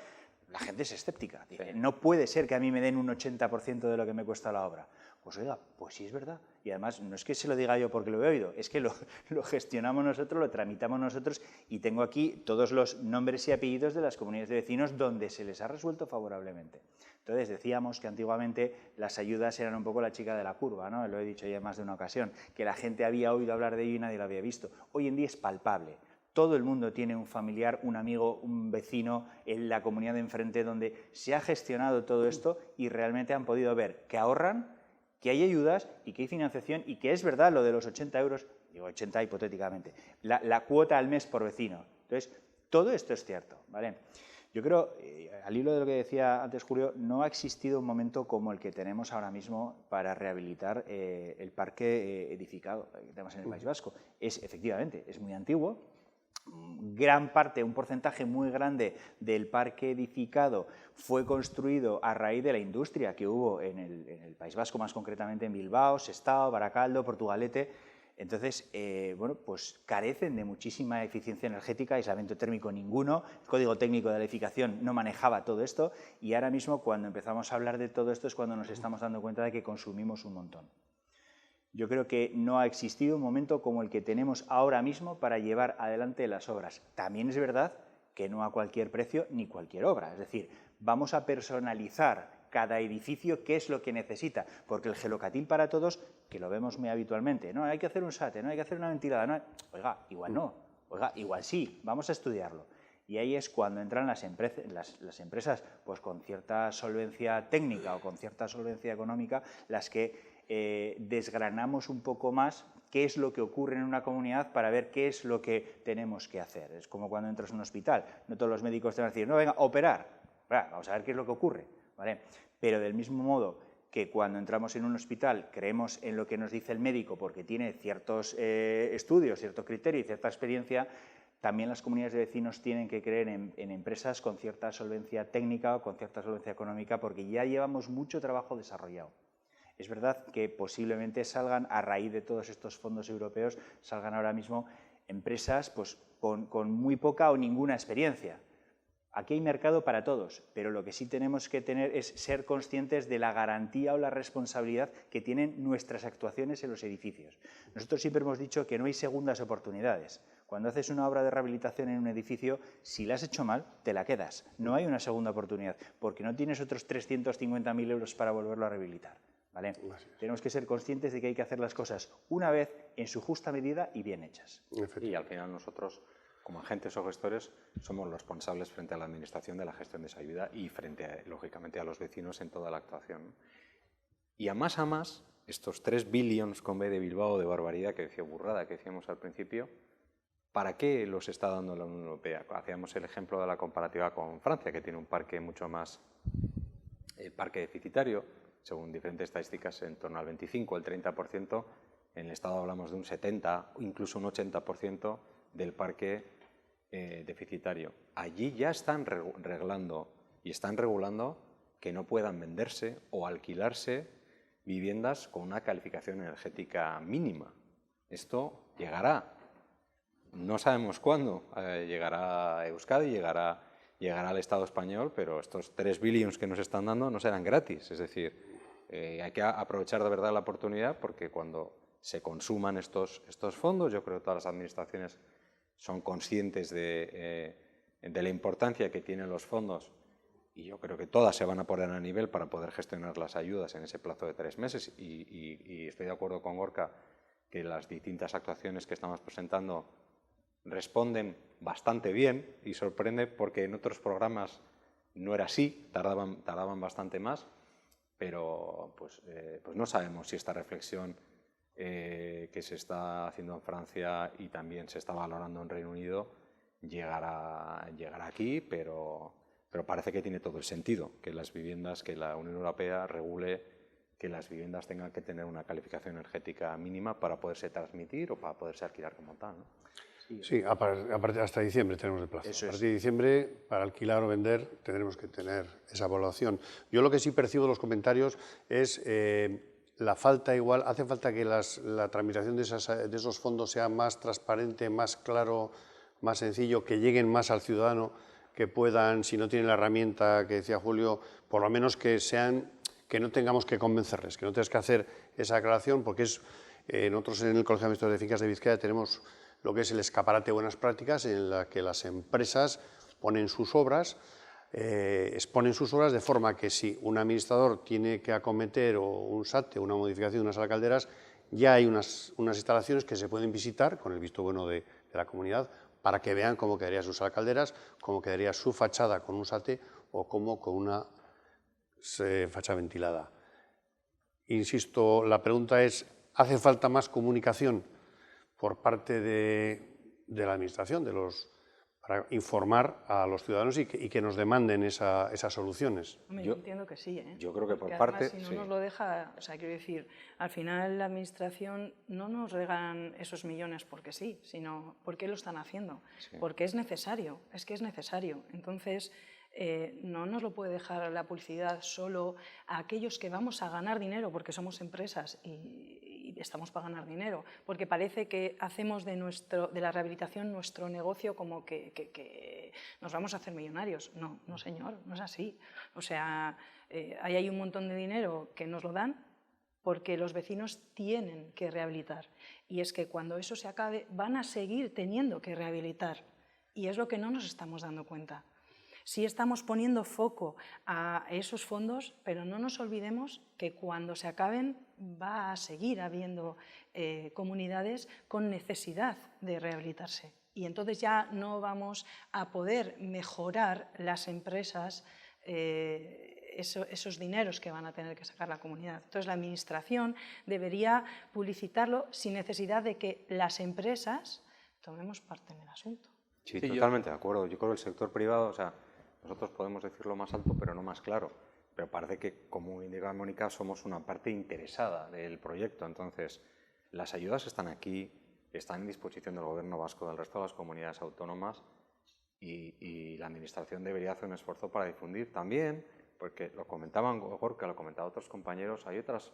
la gente es escéptica. Dice, no puede ser que a mí me den un 80% de lo que me cuesta la obra. Pues oiga, pues sí es verdad. Y además, no es que se lo diga yo porque lo he oído, es que lo gestionamos nosotros, lo tramitamos nosotros y tengo aquí todos los nombres y apellidos de las comunidades de vecinos donde se les ha resuelto favorablemente. Entonces, decíamos que antiguamente las ayudas eran un poco la chica de la curva, ¿no? Lo he dicho ya en más de una ocasión, que la gente había oído hablar de ello y nadie lo había visto. Hoy en día es palpable. todo el mundo tiene un familiar, un amigo, un vecino en la comunidad de enfrente donde se ha gestionado todo esto y realmente han podido ver que ahorran, que hay ayudas y que hay financiación y que es verdad lo de los 80 euros, digo 80 hipotéticamente, la cuota al mes por vecino. Entonces, todo esto es cierto, ¿vale? Yo creo, al hilo de lo que decía antes Julio, no ha existido un momento como el que tenemos ahora mismo para rehabilitar el parque edificado que tenemos en el País Vasco. Efectivamente, es muy antiguo. Gran parte, un porcentaje muy grande del parque edificado fue construido a raíz de la industria que hubo en el País Vasco, más concretamente en Bilbao, Sestao, Baracaldo, Portugalete. Entonces, bueno, pues carecen de muchísima eficiencia energética, aislamiento térmico ninguno, el código técnico de la edificación no manejaba todo esto y ahora mismo cuando empezamos a hablar de todo esto es cuando nos estamos dando cuenta de que consumimos un montón. Yo creo que no ha existido un momento como el que tenemos ahora mismo para llevar adelante las obras. También es verdad que no a cualquier precio ni cualquier obra, es decir, vamos a personalizar cada edificio qué es lo que necesita, porque el gelocatil para todos, que lo vemos muy habitualmente, no, hay que hacer un SATE, no, hay que hacer una ventilada, no, oiga, igual no, oiga, igual sí, vamos a estudiarlo. Y ahí es cuando entran las empresas pues con cierta solvencia técnica o con cierta solvencia económica, las que desgranamos un poco más qué es lo que ocurre en una comunidad para ver qué es lo que tenemos que hacer. Es como cuando entras en un hospital, no todos los médicos te van a decir, no, venga, a operar, vamos a ver qué es lo que ocurre, ¿vale? Pero del mismo modo que cuando entramos en un hospital creemos en lo que nos dice el médico porque tiene ciertos estudios, cierto criterio y cierta experiencia, también las comunidades de vecinos tienen que creer en empresas con cierta solvencia técnica o con cierta solvencia económica porque ya llevamos mucho trabajo desarrollado. Es verdad que posiblemente salgan, a raíz de todos estos fondos europeos, salgan ahora mismo empresas pues, con muy poca o ninguna experiencia. Aquí hay mercado para todos, pero lo que sí tenemos que tener es ser conscientes de la garantía o la responsabilidad que tienen nuestras actuaciones en los edificios. Nosotros siempre hemos dicho que no hay segundas oportunidades. Cuando haces una obra de rehabilitación en un edificio, si la has hecho mal, te la quedas. No hay una segunda oportunidad, porque no tienes otros 350.000 euros para volverlo a rehabilitar, ¿vale? Tenemos que ser conscientes de que hay que hacer las cosas una vez en su justa medida y bien hechas. Y al final nosotros, como agentes o gestores, somos los responsables frente a la administración de la gestión de esa ayuda y frente, lógicamente, a los vecinos en toda la actuación. Y a más, estos 3 billions con B de Bilbao de barbaridad, que decía burrada, que decíamos al principio, ¿para qué los está dando la Unión Europea? Hacíamos el ejemplo de la comparativa con Francia, que tiene un parque mucho más, el parque deficitario, según diferentes estadísticas, en torno al 25, el 30%, en el Estado hablamos de un 70, incluso un 80% del parque deficitario. Allí ya están reglando y están regulando que no puedan venderse o alquilarse viviendas con una calificación energética mínima. Esto llegará. No sabemos cuándo. Llegará a Euskadi, llegará al Estado español, pero estos 3 billions que nos están dando no serán gratis. Es decir, hay que aprovechar de verdad la oportunidad porque cuando se consuman estos fondos, yo creo que todas las administraciones son conscientes de la importancia que tienen los fondos y yo creo que todas se van a poner a nivel para poder gestionar las ayudas en ese plazo de 3 meses y estoy de acuerdo con Gorka que las distintas actuaciones que estamos presentando responden bastante bien y sorprende porque en otros programas no era así, tardaban bastante más, pero pues no sabemos si esta reflexión que se está haciendo en Francia y también se está valorando en Reino Unido llegará aquí, pero parece que tiene todo el sentido que las viviendas, que la Unión Europea regule que las viviendas tengan que tener una calificación energética mínima para poderse transmitir o para poderse alquilar como tal, ¿no? Sí, hasta diciembre tenemos el plazo. A partir de diciembre, para alquilar o vender, tendremos que tener esa evaluación. Yo lo que sí percibo de los comentarios es la falta igual, hace falta que la tramitación de esos fondos sea más transparente, más claro, más sencillo, que lleguen más al ciudadano, que puedan, si no tienen la herramienta que decía Julio, por lo menos que no tengamos que convencerles, que no tengas que hacer esa aclaración, porque nosotros en el Colegio de Administradores de Fincas de Vizcaya tenemos lo que es el escaparate de buenas prácticas en la que las empresas ponen sus obras, exponen sus obras de forma que si un administrador tiene que acometer un SATE, una modificación de una sala de calderas, ya hay unas instalaciones que se pueden visitar con el visto bueno de la comunidad para que vean cómo quedarían sus alcalderas, cómo quedaría su fachada con un SATE o cómo con una fachada ventilada. Insisto, la pregunta es, ¿hace falta más comunicación por parte de la Administración, para informar a los ciudadanos y que nos demanden esas soluciones? Hombre, yo entiendo que sí, ¿eh? Yo creo que porque por parte... además, si no nos lo deja, o sea, quiero decir, al final la Administración no nos regalan esos millones porque sí, sino porque lo están haciendo, porque es necesario, es que es necesario. Entonces, no nos lo puede dejar la publicidad solo a aquellos que vamos a ganar dinero porque somos empresas y estamos para ganar dinero, porque parece que hacemos de la rehabilitación nuestro negocio como que nos vamos a hacer millonarios. No, no señor, no es así. O sea, ahí hay un montón de dinero que nos lo dan porque los vecinos tienen que rehabilitar. Y es que cuando eso se acabe van a seguir teniendo que rehabilitar. Y es lo que no nos estamos dando cuenta. Sí estamos poniendo foco a esos fondos, pero no nos olvidemos que cuando se acaben va a seguir habiendo comunidades con necesidad de rehabilitarse. Y entonces ya no vamos a poder mejorar las empresas esos dineros que van a tener que sacar la comunidad. Entonces la Administración debería publicitarlo sin necesidad de que las empresas tomemos parte en el asunto. Sí, totalmente de acuerdo. Yo creo que el sector privado, o sea, nosotros podemos decirlo más alto, pero no más claro. Pero parece que, como indica Mónica, somos una parte interesada del proyecto. Entonces, las ayudas están aquí, están en disposición del Gobierno vasco, del resto de las comunidades autónomas, y la Administración debería hacer un esfuerzo para difundir también, porque lo comentaban Gorka, lo comentaban otros compañeros, hay otras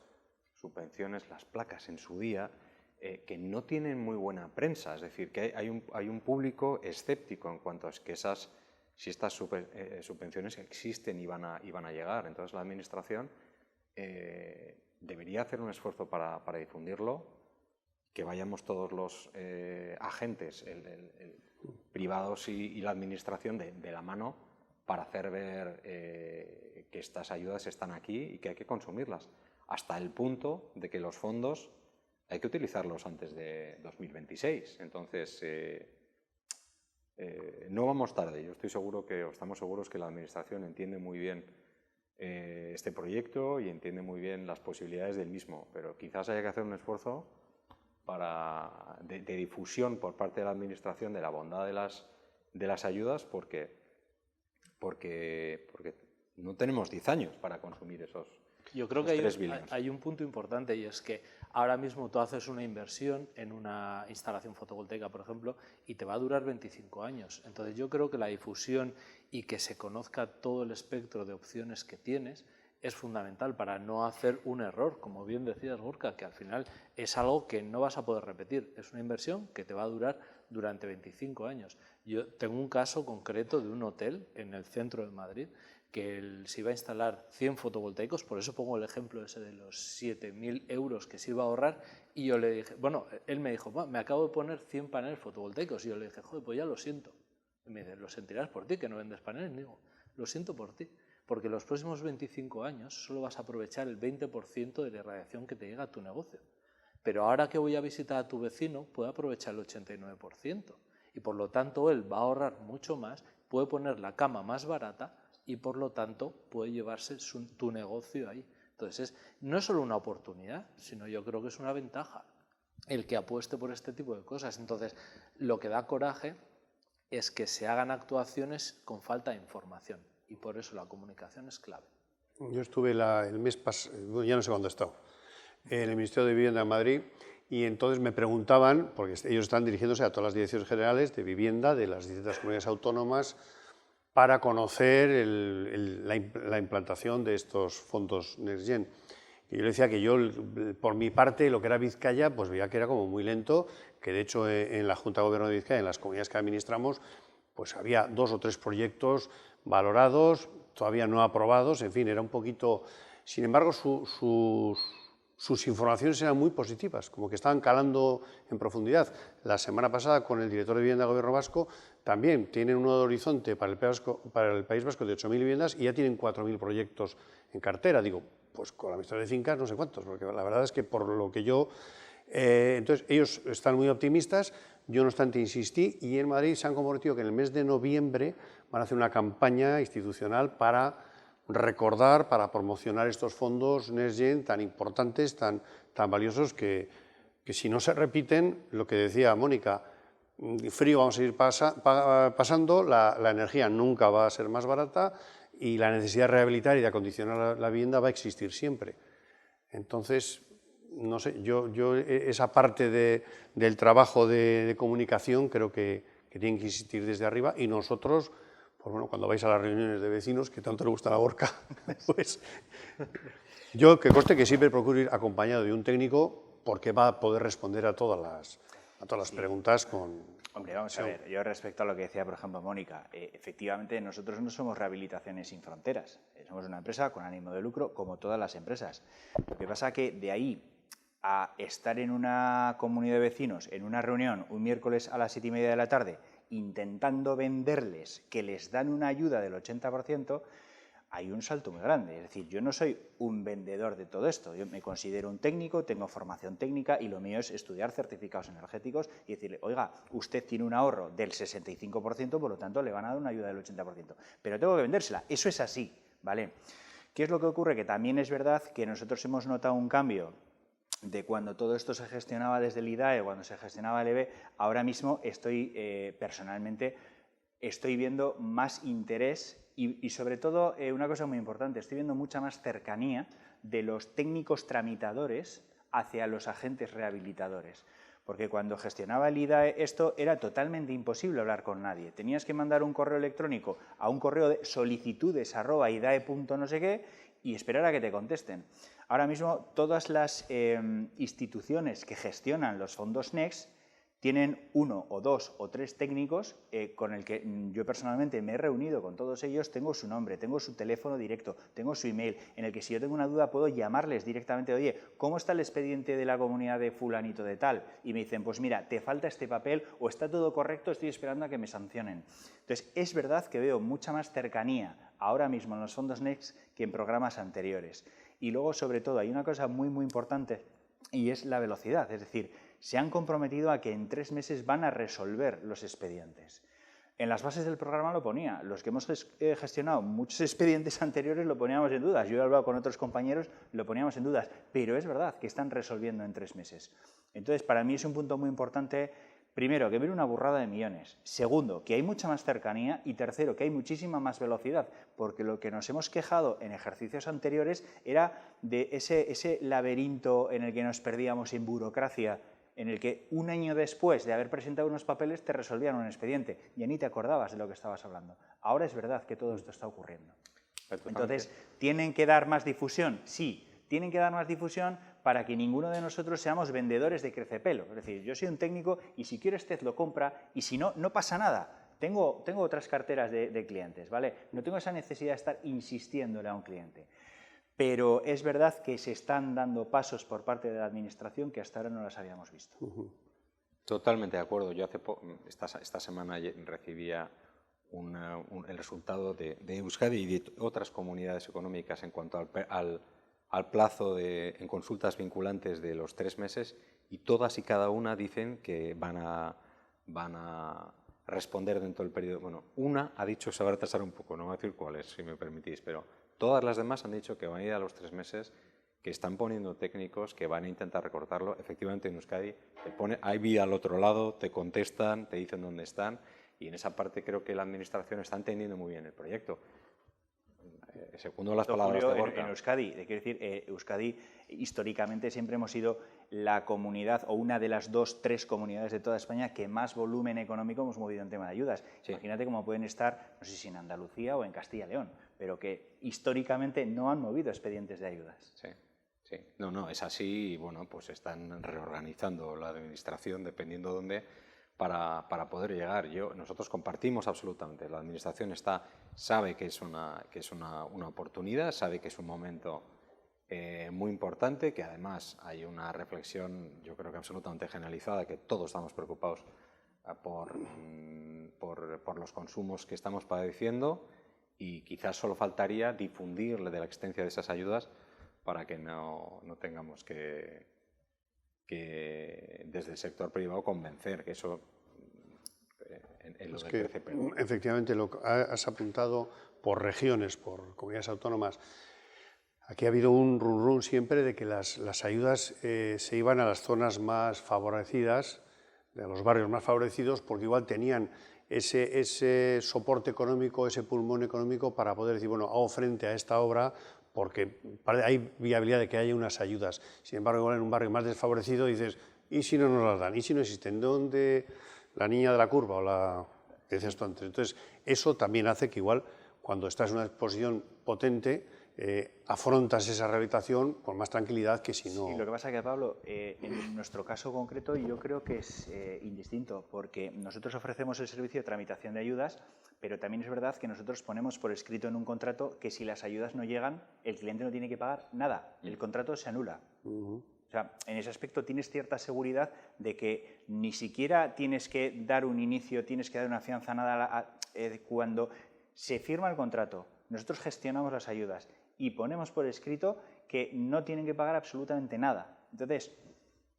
subvenciones, las placas en su día, que no tienen muy buena prensa. Es decir, que hay un público escéptico en cuanto a que si estas subvenciones existen y van a llegar. Entonces la Administración debería hacer un esfuerzo para difundirlo, que vayamos todos los agentes privados y la Administración de la mano para hacer ver que estas ayudas están aquí y que hay que consumirlas, hasta el punto de que los fondos hay que utilizarlos antes de 2026. Entonces, no vamos tarde. Yo estoy seguro que, o estamos seguros que la Administración entiende muy bien este proyecto y entiende muy bien las posibilidades del mismo, pero quizás haya que hacer un esfuerzo de difusión por parte de la Administración de la bondad de las ayudas, porque no tenemos 10 años para consumir esos. Yo creo que hay un punto importante, y es que ahora mismo tú haces una inversión en una instalación fotovoltaica, por ejemplo, y te va a durar 25 años. Entonces yo creo que la difusión y que se conozca todo el espectro de opciones que tienes es fundamental para no hacer un error, como bien decías, Gorka, que al final es algo que no vas a poder repetir. Es una inversión que te va a durar durante 25 años. Yo tengo un caso concreto de un hotel en el centro de Madrid que se iba a instalar 100 fotovoltaicos, por eso pongo el ejemplo ese de los 7.000 euros que se iba a ahorrar, y yo le dije, bueno, él me dijo, me acabo de poner 100 paneles fotovoltaicos, y yo le dije, joder, pues ya lo siento. Y me dice, lo sentirás por ti, que no vendes paneles. Y digo, lo siento por ti, porque en los próximos 25 años solo vas a aprovechar el 20% de la radiación que te llega a tu negocio. Pero ahora que voy a visitar a tu vecino, puedo aprovechar el 89%, y por lo tanto él va a ahorrar mucho más, puede poner la cama más barata, y por lo tanto puede llevarse tu negocio ahí. Entonces no es solo una oportunidad, sino yo creo que es una ventaja el que apueste por este tipo de cosas. Entonces lo que da coraje es que se hagan actuaciones con falta de información, y por eso la comunicación es clave. Yo estuve el mes pasado, ya no sé cuándo he estado, en el Ministerio de Vivienda de Madrid, y entonces me preguntaban, porque ellos están dirigiéndose a todas las direcciones generales de vivienda de las distintas comunidades autónomas, para conocer la implantación de estos fondos Next Gen. Y yo le decía que yo, por mi parte, lo que era Vizcaya, pues veía que era como muy lento, que de hecho en la Junta de Gobierno de Vizcaya, en las comunidades que administramos, pues había 2 o 3 proyectos valorados, todavía no aprobados, en fin, era un poquito... Sin embargo, sus informaciones eran muy positivas, como que estaban calando en profundidad. La semana pasada, con el director de Vivienda del Gobierno vasco, también tienen un nuevo horizonte para el País Vasco de 8.000 viviendas y ya tienen 4.000 proyectos en cartera. Digo, pues con la Administración de Fincas no sé cuántos, porque la verdad es que por lo que yo Entonces, ellos están muy optimistas, yo no obstante insistí, y en Madrid se han comprometido que en el mes de noviembre van a hacer una campaña institucional para recordar, para promocionar estos fondos Next Gen tan importantes, tan valiosos, que si no se repiten, lo que decía Mónica, frío vamos a ir pasando, la energía nunca va a ser más barata y la necesidad de rehabilitar y de acondicionar la vivienda va a existir siempre. Entonces, no sé, yo esa parte del trabajo de comunicación creo que tienen que existir desde arriba, y nosotros, pues bueno, cuando vais a las reuniones de vecinos, que tanto le gusta la Gorka, pues yo que conste que siempre procuro ir acompañado de un técnico, porque va a poder responder a todas las preguntas con... Hombre, vamos a ver, yo respecto a lo que decía, por ejemplo, Mónica, efectivamente nosotros no somos Rehabilitaciones Sin Fronteras, somos una empresa con ánimo de lucro como todas las empresas. Lo que pasa que de ahí a estar en una comunidad de vecinos, en una reunión, un miércoles a las 7:30 de la tarde, intentando venderles que les dan una ayuda del 80%, hay un salto muy grande. Es decir, yo no soy un vendedor de todo esto, yo me considero un técnico, tengo formación técnica y lo mío es estudiar certificados energéticos y decirle, oiga, usted tiene un ahorro del 65%, por lo tanto le van a dar una ayuda del 80%, pero tengo que vendérsela, eso es así, ¿vale? ¿Qué es lo que ocurre? Que también es verdad que nosotros hemos notado un cambio de cuando todo esto se gestionaba desde el IDAE, cuando se gestionaba el EB, ahora mismo personalmente estoy viendo más interés y sobre todo una cosa muy importante, estoy viendo mucha más cercanía de los técnicos tramitadores hacia los agentes rehabilitadores. Porque cuando gestionaba el IDAE esto era totalmente imposible hablar con nadie. Tenías que mandar un correo electrónico a un correo de solicitudes@idae.no sé qué y esperar a que te contesten. Ahora mismo todas las instituciones que gestionan los fondos Next tienen 1 o 2 o 3 técnicos con el que yo personalmente me he reunido con todos ellos, tengo su nombre, tengo su teléfono directo, tengo su email, en el que si yo tengo una duda puedo llamarles directamente, oye, ¿cómo está el expediente de la comunidad de fulanito de tal? Y me dicen, pues mira, te falta este papel o está todo correcto, estoy esperando a que me sancionen. Entonces, es verdad que veo mucha más cercanía ahora mismo en los fondos Next que en programas anteriores. Y luego, sobre todo, hay una cosa muy, muy importante y es la velocidad, es decir, se han comprometido a que en 3 meses van a resolver los expedientes. En las bases del programa lo ponía, los que hemos gestionado muchos expedientes anteriores lo poníamos en dudas, yo he hablado con otros compañeros, lo poníamos en dudas, pero es verdad que están resolviendo en 3 meses. Entonces, para mí es un punto muy importante, primero, que viene una burrada de millones, segundo, que hay mucha más cercanía y tercero, que hay muchísima más velocidad, porque lo que nos hemos quejado en ejercicios anteriores era de ese laberinto en el que nos perdíamos en burocracia, en el que un año después de haber presentado unos papeles te resolvían un expediente, ya ni te acordabas de lo que estabas hablando. Ahora es verdad que todo esto está ocurriendo. Entonces, ¿tienen que dar más difusión? Sí, tienen que dar más difusión para que ninguno de nosotros seamos vendedores de crecepelo. Es decir, yo soy un técnico y si quiere usted lo compra y si no, no pasa nada. Tengo otras carteras de clientes, ¿vale? No tengo esa necesidad de estar insistiéndole a un cliente. Pero es verdad que se están dando pasos por parte de la Administración que hasta ahora no las habíamos visto. Totalmente de acuerdo. Yo esta semana recibía el resultado de Euskadi y de otras comunidades económicas en cuanto al plazo en consultas vinculantes de los 3 meses, y todas y cada una dicen que van a responder dentro del periodo. Bueno, una ha dicho que se va a retrasar un poco, no voy a decir cuál es, si me permitís, pero todas las demás han dicho que van a ir a los 3 meses, que están poniendo técnicos, que van a intentar recortarlo. Efectivamente, en Euskadi hay vida al otro lado, te contestan, te dicen dónde están, y en esa parte creo que la Administración está entendiendo muy bien el proyecto. Segundo las palabras de Gorka. En Euskadi, quiero decir, Euskadi históricamente siempre hemos sido la comunidad o una de las 2 o 3 comunidades de toda España que más volumen económico hemos movido en tema de ayudas. Sí. Imagínate cómo pueden estar, no sé si en Andalucía o en Castilla y León, pero que históricamente no han movido expedientes de ayudas. Sí. Sí, no, es así, y bueno, pues están reorganizando la Administración dependiendo de dónde para poder llegar. Nosotros compartimos absolutamente, la Administración sabe que es una oportunidad, sabe que es un momento muy importante, que además hay una reflexión, yo creo que absolutamente generalizada, que todos estamos preocupados por los consumos que estamos padeciendo, y quizás solo faltaría difundir de la existencia de esas ayudas para que no tengamos que que desde el sector privado convencer, que eso en lo Es del que, 13. efectivamente, lo que has apuntado por regiones, por comunidades autónomas. Aquí ha habido un run siempre de que las ayudas se iban a las zonas más favorecidas, a los barrios más favorecidos, porque igual tenían ese soporte económico, ese pulmón económico para poder decir, bueno, hago frente a esta obra porque hay viabilidad de que haya unas ayudas. Sin embargo, igual en un barrio más desfavorecido dices, ¿y si no nos las dan? ¿Y si no existen? ¿Dónde la niña de la curva o la que decías tú antes? Entonces, eso también hace que igual cuando estás en una exposición potente, afrontas esa rehabilitación con más tranquilidad que si no. Sí, lo que pasa es que, Pablo, en nuestro caso concreto yo creo que es indistinto, porque nosotros ofrecemos el servicio de tramitación de ayudas, pero también es verdad que nosotros ponemos por escrito en un contrato que si las ayudas no llegan, el cliente no tiene que pagar nada, el contrato se anula. O sea, en ese aspecto tienes cierta seguridad de que ni siquiera tienes que dar un inicio, tienes que dar una fianza, nada. Cuando se firma el contrato, nosotros gestionamos las ayudas y ponemos por escrito que no tienen que pagar absolutamente nada. Entonces,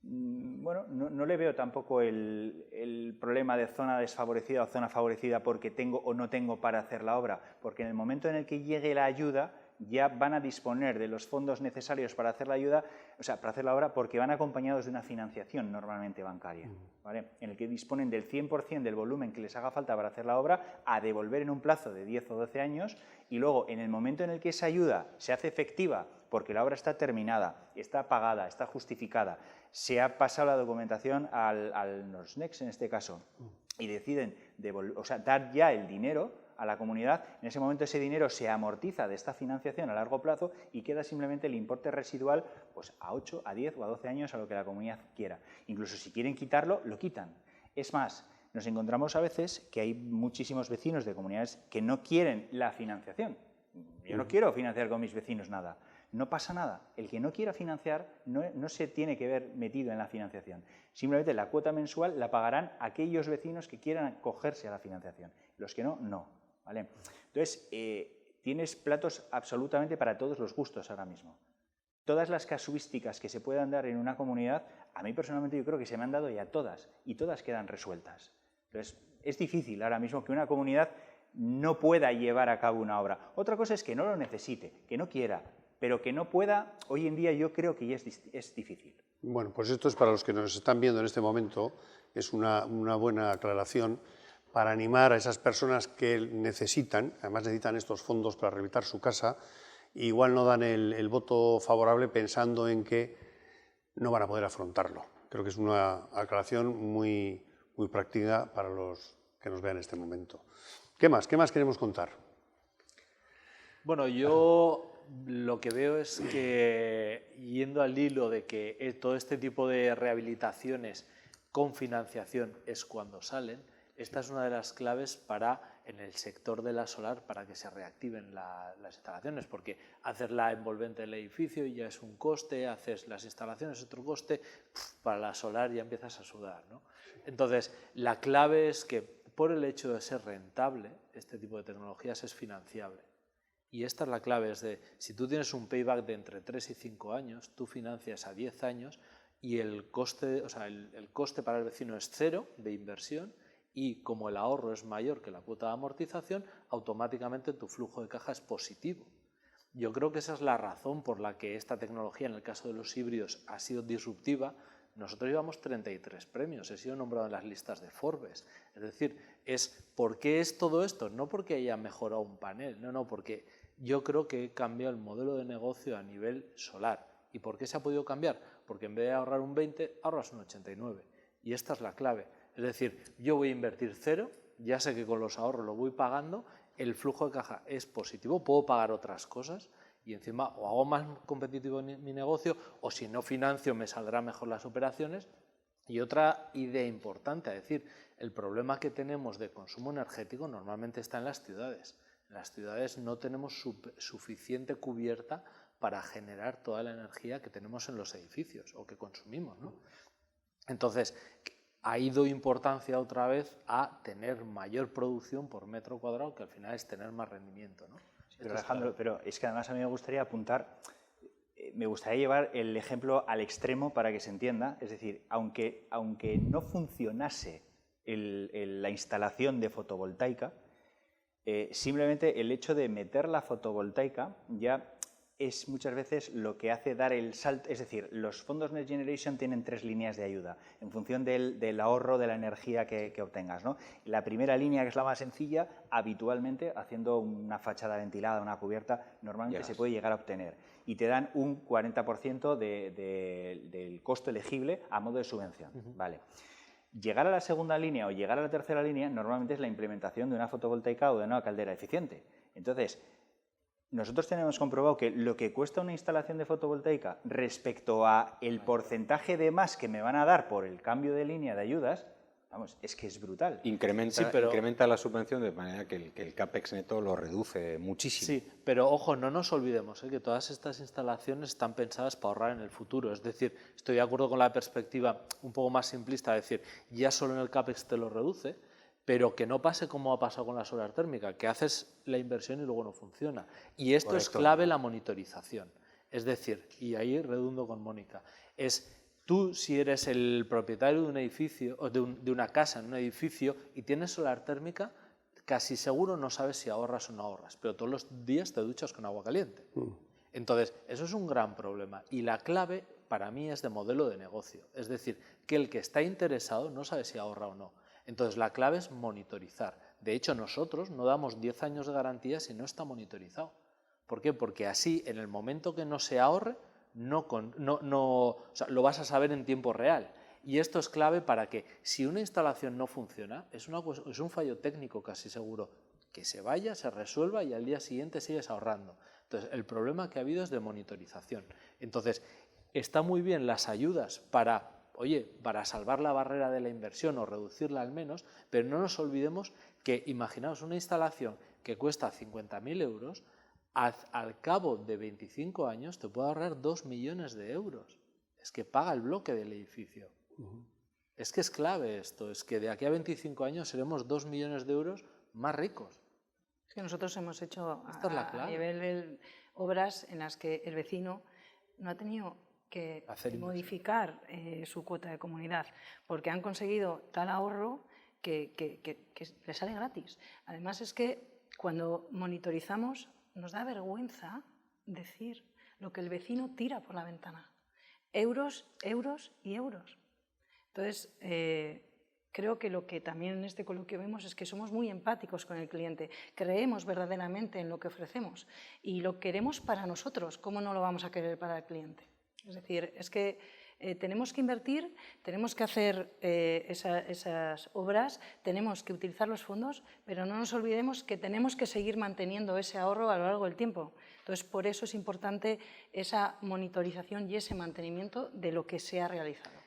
bueno, no le veo tampoco el problema de zona desfavorecida o zona favorecida porque tengo o no tengo para hacer la obra, porque en el momento en el que llegue la ayuda ya van a disponer de los fondos necesarios para hacer la ayuda, o sea, para hacer la obra, porque van acompañados de una financiación normalmente bancaria, ¿vale? En el que disponen del 100% del volumen que les haga falta para hacer la obra a devolver en un plazo de 10 o 12 años y luego en el momento en el que esa ayuda se hace efectiva porque la obra está terminada, está pagada, está justificada, se ha pasado la documentación al NORSNEX en este caso y deciden dar ya el dinero a la comunidad, en ese momento ese dinero se amortiza de esta financiación a largo plazo y queda simplemente el importe residual pues, a 8, a 10 o a 12 años a lo que la comunidad quiera. Incluso si quieren quitarlo, lo quitan. Es más, nos encontramos a veces que hay muchísimos vecinos de comunidades que no quieren la financiación. Yo no quiero financiar con mis vecinos nada. No pasa nada. El que no quiera financiar no se tiene que ver metido en la financiación. Simplemente la cuota mensual la pagarán aquellos vecinos que quieran acogerse a la financiación. Los que no, no. ¿Vale? Entonces, tienes platos absolutamente para todos los gustos ahora mismo. Todas las casuísticas que se puedan dar en una comunidad, a mí personalmente yo creo que se me han dado ya todas y todas quedan resueltas. Entonces, es difícil ahora mismo que una comunidad no pueda llevar a cabo una obra. Otra cosa es que no lo necesite, que no quiera, pero que no pueda, hoy en día yo creo que ya es difícil. Bueno, pues esto es para los que nos están viendo en este momento, es una buena aclaración para animar a esas personas que necesitan, además necesitan estos fondos para rehabilitar su casa, igual no dan el voto favorable pensando en que no van a poder afrontarlo. Creo que es una aclaración muy práctica para los que nos vean en este momento. ¿Qué más queremos contar? Bueno, yo lo que veo es que, yendo al hilo de que todo este tipo de rehabilitaciones con financiación es cuando salen, esta es una de las claves en el sector de la solar, para que se reactiven las instalaciones, porque hacer la envolvente del edificio ya es un coste, haces las instalaciones es otro coste, para la solar ya empiezas a sudar, ¿no? Entonces, la clave es que por el hecho de ser rentable, este tipo de tecnologías es financiable. Y esta es la clave, es de, si tú tienes un payback de entre 3 y 5 años, tú financias a 10 años y el coste para el vecino es cero de inversión, y como el ahorro es mayor que la cuota de amortización, automáticamente tu flujo de caja es positivo. Yo creo que esa es la razón por la que esta tecnología, en el caso de los híbridos, ha sido disruptiva. Nosotros llevamos 33 premios, he sido nombrado en las listas de Forbes. Es decir, ¿por qué es todo esto? No porque haya mejorado un panel, no, porque yo creo que he cambiado el modelo de negocio a nivel solar. ¿Y por qué se ha podido cambiar? Porque en vez de ahorrar un 20, ahorras un 89. Y esta es la clave. Es decir, yo voy a invertir cero, ya sé que con los ahorros lo voy pagando, el flujo de caja es positivo, puedo pagar otras cosas y encima o hago más competitivo mi negocio, o si no financio me saldrán mejor las operaciones. Y otra idea importante, es decir, el problema que tenemos de consumo energético normalmente está en las ciudades. En las ciudades no tenemos suficiente cubierta para generar toda la energía que tenemos en los edificios o que consumimos, ¿no? Entonces, ha ido importancia otra vez a tener mayor producción por metro cuadrado, que al final es tener más rendimiento, ¿no? Sí, pero Alejandro, pero es que además a mí me gustaría apuntar, me gustaría llevar el ejemplo al extremo para que se entienda. Es decir, aunque no funcionase la instalación de fotovoltaica, simplemente el hecho de meter la fotovoltaica ya es muchas veces lo que hace dar el salto. Es decir, los fondos Next Generation tienen 3 líneas de ayuda en función del ahorro de la energía que obtengas, ¿no? La primera línea, que es la más sencilla, habitualmente, haciendo una fachada ventilada, una cubierta, normalmente se puede llegar a obtener. Y te dan un 40% del costo elegible a modo de subvención. Vale. Llegar a la segunda línea o llegar a la tercera línea normalmente es la implementación de una fotovoltaica o de una caldera eficiente. Entonces, nosotros tenemos comprobado que lo que cuesta una instalación de fotovoltaica respecto a el porcentaje de más que me van a dar por el cambio de línea de ayudas, vamos, es que es brutal. Incrementa la subvención de manera que el CAPEX neto lo reduce muchísimo. Sí, pero ojo, no nos olvidemos que todas estas instalaciones están pensadas para ahorrar en el futuro. Es decir, estoy de acuerdo con la perspectiva un poco más simplista, de decir, ya solo en el CAPEX te lo reduce, pero que no pase como ha pasado con la solar térmica, que haces la inversión y luego no funciona. Y esto es clave, la monitorización. Es decir, y ahí redundo con Mónica, es tú, si eres el propietario de un edificio o de una casa en un edificio y tienes solar térmica, casi seguro no sabes si ahorras o no ahorras, pero todos los días te duchas con agua caliente. Entonces, eso es un gran problema y la clave para mí es de modelo de negocio. Es decir, que el que está interesado no sabe si ahorra o no. Entonces, la clave es monitorizar. De hecho, nosotros no damos 10 años de garantía si no está monitorizado. ¿Por qué? Porque así, en el momento que no se ahorre, o sea, lo vas a saber en tiempo real. Y esto es clave para que, si una instalación no funciona, es un fallo técnico casi seguro, que se vaya, se resuelva y al día siguiente sigues ahorrando. Entonces, el problema que ha habido es de monitorización. Entonces, está muy bien las ayudas para salvar la barrera de la inversión o reducirla al menos, pero no nos olvidemos que, imaginaos una instalación que cuesta 50.000 euros, al cabo de 25 años te puede ahorrar 2 millones de euros. Es que paga el bloque del edificio. Es que es clave esto, es que de aquí a 25 años seremos 2 millones de euros más ricos. Es que nosotros hemos hecho Esta es la clave. a nivel obras en las que el vecino no ha tenido que modificar su cuota de comunidad, porque han conseguido tal ahorro que le sale gratis. Además es que cuando monitorizamos nos da vergüenza decir lo que el vecino tira por la ventana. Euros, euros y euros. Entonces, creo que lo que también en este coloquio vemos es que somos muy empáticos con el cliente, creemos verdaderamente en lo que ofrecemos y lo queremos para nosotros, ¿cómo no lo vamos a querer para el cliente? Es decir, es que tenemos que invertir, tenemos que hacer esas obras, tenemos que utilizar los fondos, pero no nos olvidemos que tenemos que seguir manteniendo ese ahorro a lo largo del tiempo. Entonces, por eso es importante esa monitorización y ese mantenimiento de lo que se ha realizado.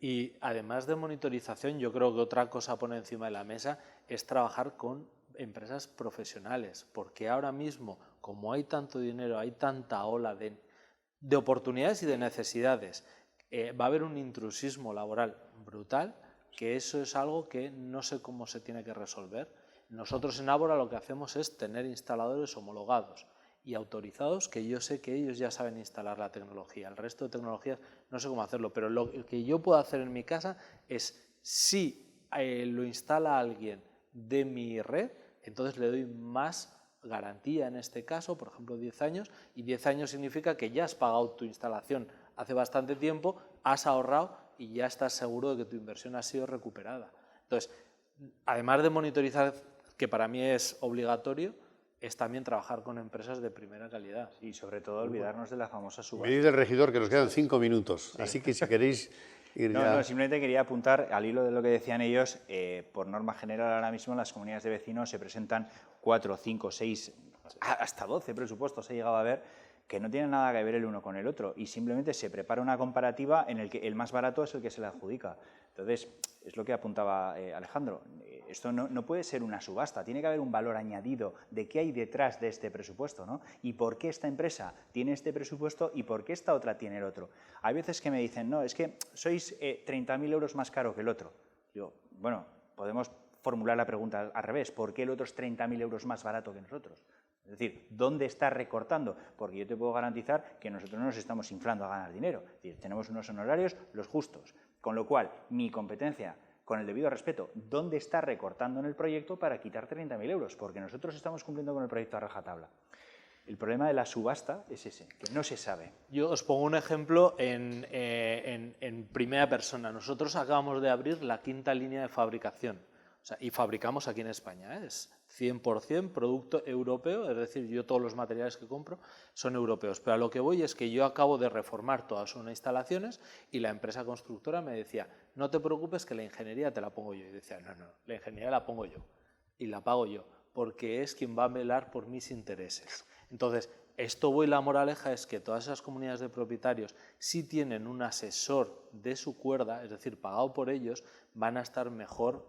Y además de monitorización, yo creo que otra cosa a poner encima de la mesa es trabajar con empresas profesionales, porque ahora mismo, como hay tanto dinero, hay tanta ola de oportunidades y de necesidades, va a haber un intrusismo laboral brutal, que eso es algo que no sé cómo se tiene que resolver. Nosotros en Ábora lo que hacemos es tener instaladores homologados y autorizados, que yo sé que ellos ya saben instalar la tecnología. El resto de tecnologías no sé cómo hacerlo, pero lo que yo puedo hacer en mi casa es, si lo instala alguien de mi red, entonces le doy más garantía en este caso, por ejemplo 10 años, y 10 años significa que ya has pagado tu instalación hace bastante tiempo, has ahorrado y ya estás seguro de que tu inversión ha sido recuperada. Entonces, además de monitorizar, que para mí es obligatorio, es también trabajar con empresas de primera calidad. Y sobre todo olvidarnos de la famosa subasta. Me dice el regidor que nos quedan 5 minutos, así que si queréis ir ya... No, simplemente quería apuntar, al hilo de lo que decían ellos, por norma general ahora mismo en las comunidades de vecinos se presentan 4, 5, 6, hasta 12 presupuestos he llegado a ver, que no tienen nada que ver el uno con el otro y simplemente se prepara una comparativa en el que el más barato es el que se le adjudica. Entonces, es lo que apuntaba Alejandro, esto no puede ser una subasta, tiene que haber un valor añadido de qué hay detrás de este presupuesto, ¿no? Y por qué esta empresa tiene este presupuesto y por qué esta otra tiene el otro. Hay veces que me dicen, no, es que sois 30.000 euros más caro que el otro. Yo, bueno, podemos formular la pregunta al revés, ¿por qué el otro es 30.000 euros más barato que nosotros? Es decir, ¿dónde está recortando? Porque yo te puedo garantizar que nosotros no nos estamos inflando a ganar dinero. Es decir, tenemos unos honorarios los justos. Con lo cual, mi competencia, con el debido respeto, ¿dónde está recortando en el proyecto para quitar 30.000 euros? Porque nosotros estamos cumpliendo con el proyecto a rajatabla. El problema de la subasta es ese, que no se sabe. Yo os pongo un ejemplo en primera persona. Nosotros acabamos de abrir la 5ª línea de fabricación. O sea, y fabricamos aquí en España, ¿eh? Es 100% producto europeo, es decir, yo todos los materiales que compro son europeos. Pero a lo que voy es que yo acabo de reformar todas unas instalaciones y la empresa constructora me decía, no te preocupes que la ingeniería te la pongo yo. Y decía, no, la ingeniería la pongo yo y la pago yo, porque es quien va a velar por mis intereses. Entonces, esto voy, la moraleja es que todas esas comunidades de propietarios, si tienen un asesor de su cuerda, es decir, pagado por ellos, van a estar mejor,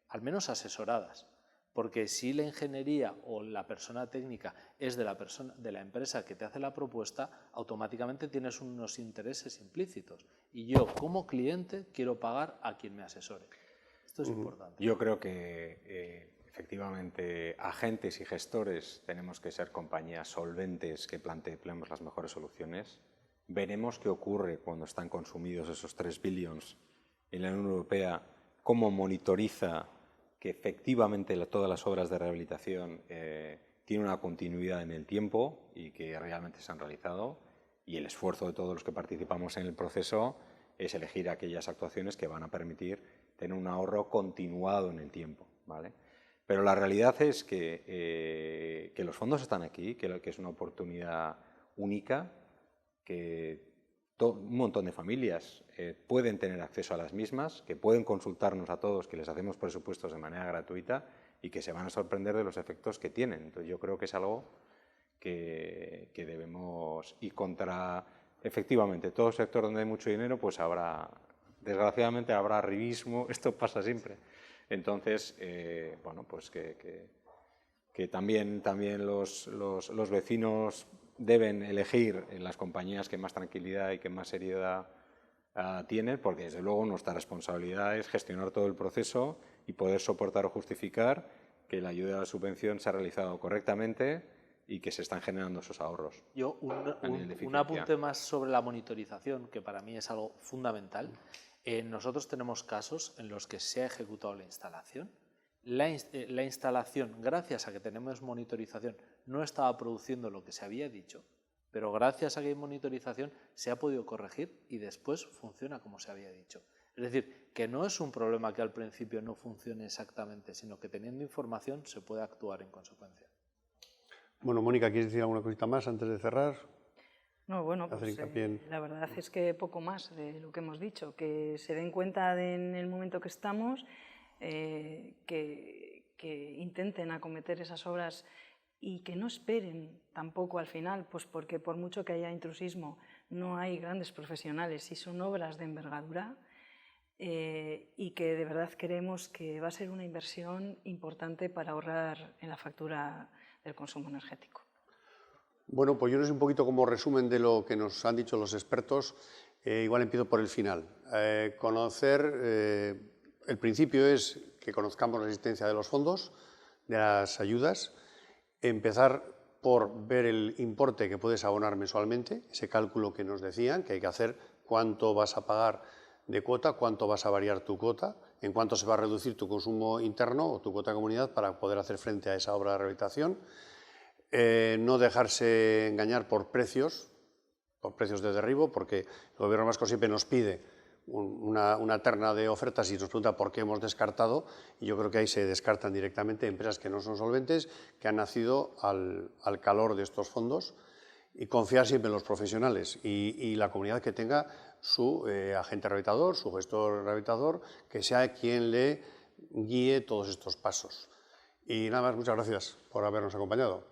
al menos asesoradas. Porque si la ingeniería o la persona técnica es de la empresa que te hace la propuesta, automáticamente tienes unos intereses implícitos. Y yo, como cliente, quiero pagar a quien me asesore. Esto es importante. Yo creo que efectivamente agentes y gestores tenemos que ser compañías solventes que planteemos las mejores soluciones. Veremos qué ocurre cuando están consumidos esos 3 billions en la Unión Europea, cómo monitoriza que efectivamente todas las obras de rehabilitación tienen una continuidad en el tiempo y que realmente se han realizado, y el esfuerzo de todos los que participamos en el proceso es elegir aquellas actuaciones que van a permitir tener un ahorro continuado en el tiempo, ¿vale? Pero la realidad es que los fondos están aquí, que es una oportunidad única, que un montón de familias pueden tener acceso a las mismas, que pueden consultarnos a todos, que les hacemos presupuestos de manera gratuita y que se van a sorprender de los efectos que tienen. Entonces yo creo que es algo que debemos ir contra. Efectivamente, todo sector donde hay mucho dinero, pues desgraciadamente habrá arribismo, esto pasa siempre. Entonces, bueno, pues que también los vecinos deben elegir en las compañías que más tranquilidad y que más seriedad tienen, porque desde luego nuestra responsabilidad es gestionar todo el proceso y poder soportar o justificar que la ayuda a la subvención se ha realizado correctamente y que se están generando esos ahorros. Yo un apunte más sobre la monitorización, que para mí es algo fundamental. Nosotros tenemos casos en los que se ha ejecutado la instalación. La instalación, gracias a que tenemos monitorización, no estaba produciendo lo que se había dicho, pero gracias a que hay monitorización se ha podido corregir y después funciona como se había dicho. Es decir, que no es un problema que al principio no funcione exactamente, sino que teniendo información se puede actuar en consecuencia. Bueno, Mónica, ¿quieres decir alguna cosita más antes de cerrar? No, bueno, pues la verdad es que poco más de lo que hemos dicho, que se den cuenta en el momento que estamos, que intenten acometer esas obras y que no esperen tampoco al final, pues porque por mucho que haya intrusismo no hay grandes profesionales y son obras de envergadura, y que de verdad creemos que va a ser una inversión importante para ahorrar en la factura del consumo energético. Bueno, pues yo no sé, un poquito como resumen de lo que nos han dicho los expertos, igual empiezo por el final. El principio es que conozcamos la existencia de los fondos, de las ayudas, empezar por ver el importe que puedes abonar mensualmente, ese cálculo que nos decían, que hay que hacer, cuánto vas a pagar de cuota, cuánto vas a variar tu cuota, en cuánto se va a reducir tu consumo interno o tu cuota de comunidad para poder hacer frente a esa obra de rehabilitación. No dejarse engañar por precios de derribo, porque el Gobierno vasco siempre nos pide una terna de ofertas y nos pregunta por qué hemos descartado, y yo creo que ahí se descartan directamente empresas que no son solventes, que han nacido al calor de estos fondos, y confiar siempre en los profesionales y la comunidad que tenga su agente rehabilitador, su gestor rehabilitador, que sea quien le guíe todos estos pasos. Y nada más, muchas gracias por habernos acompañado.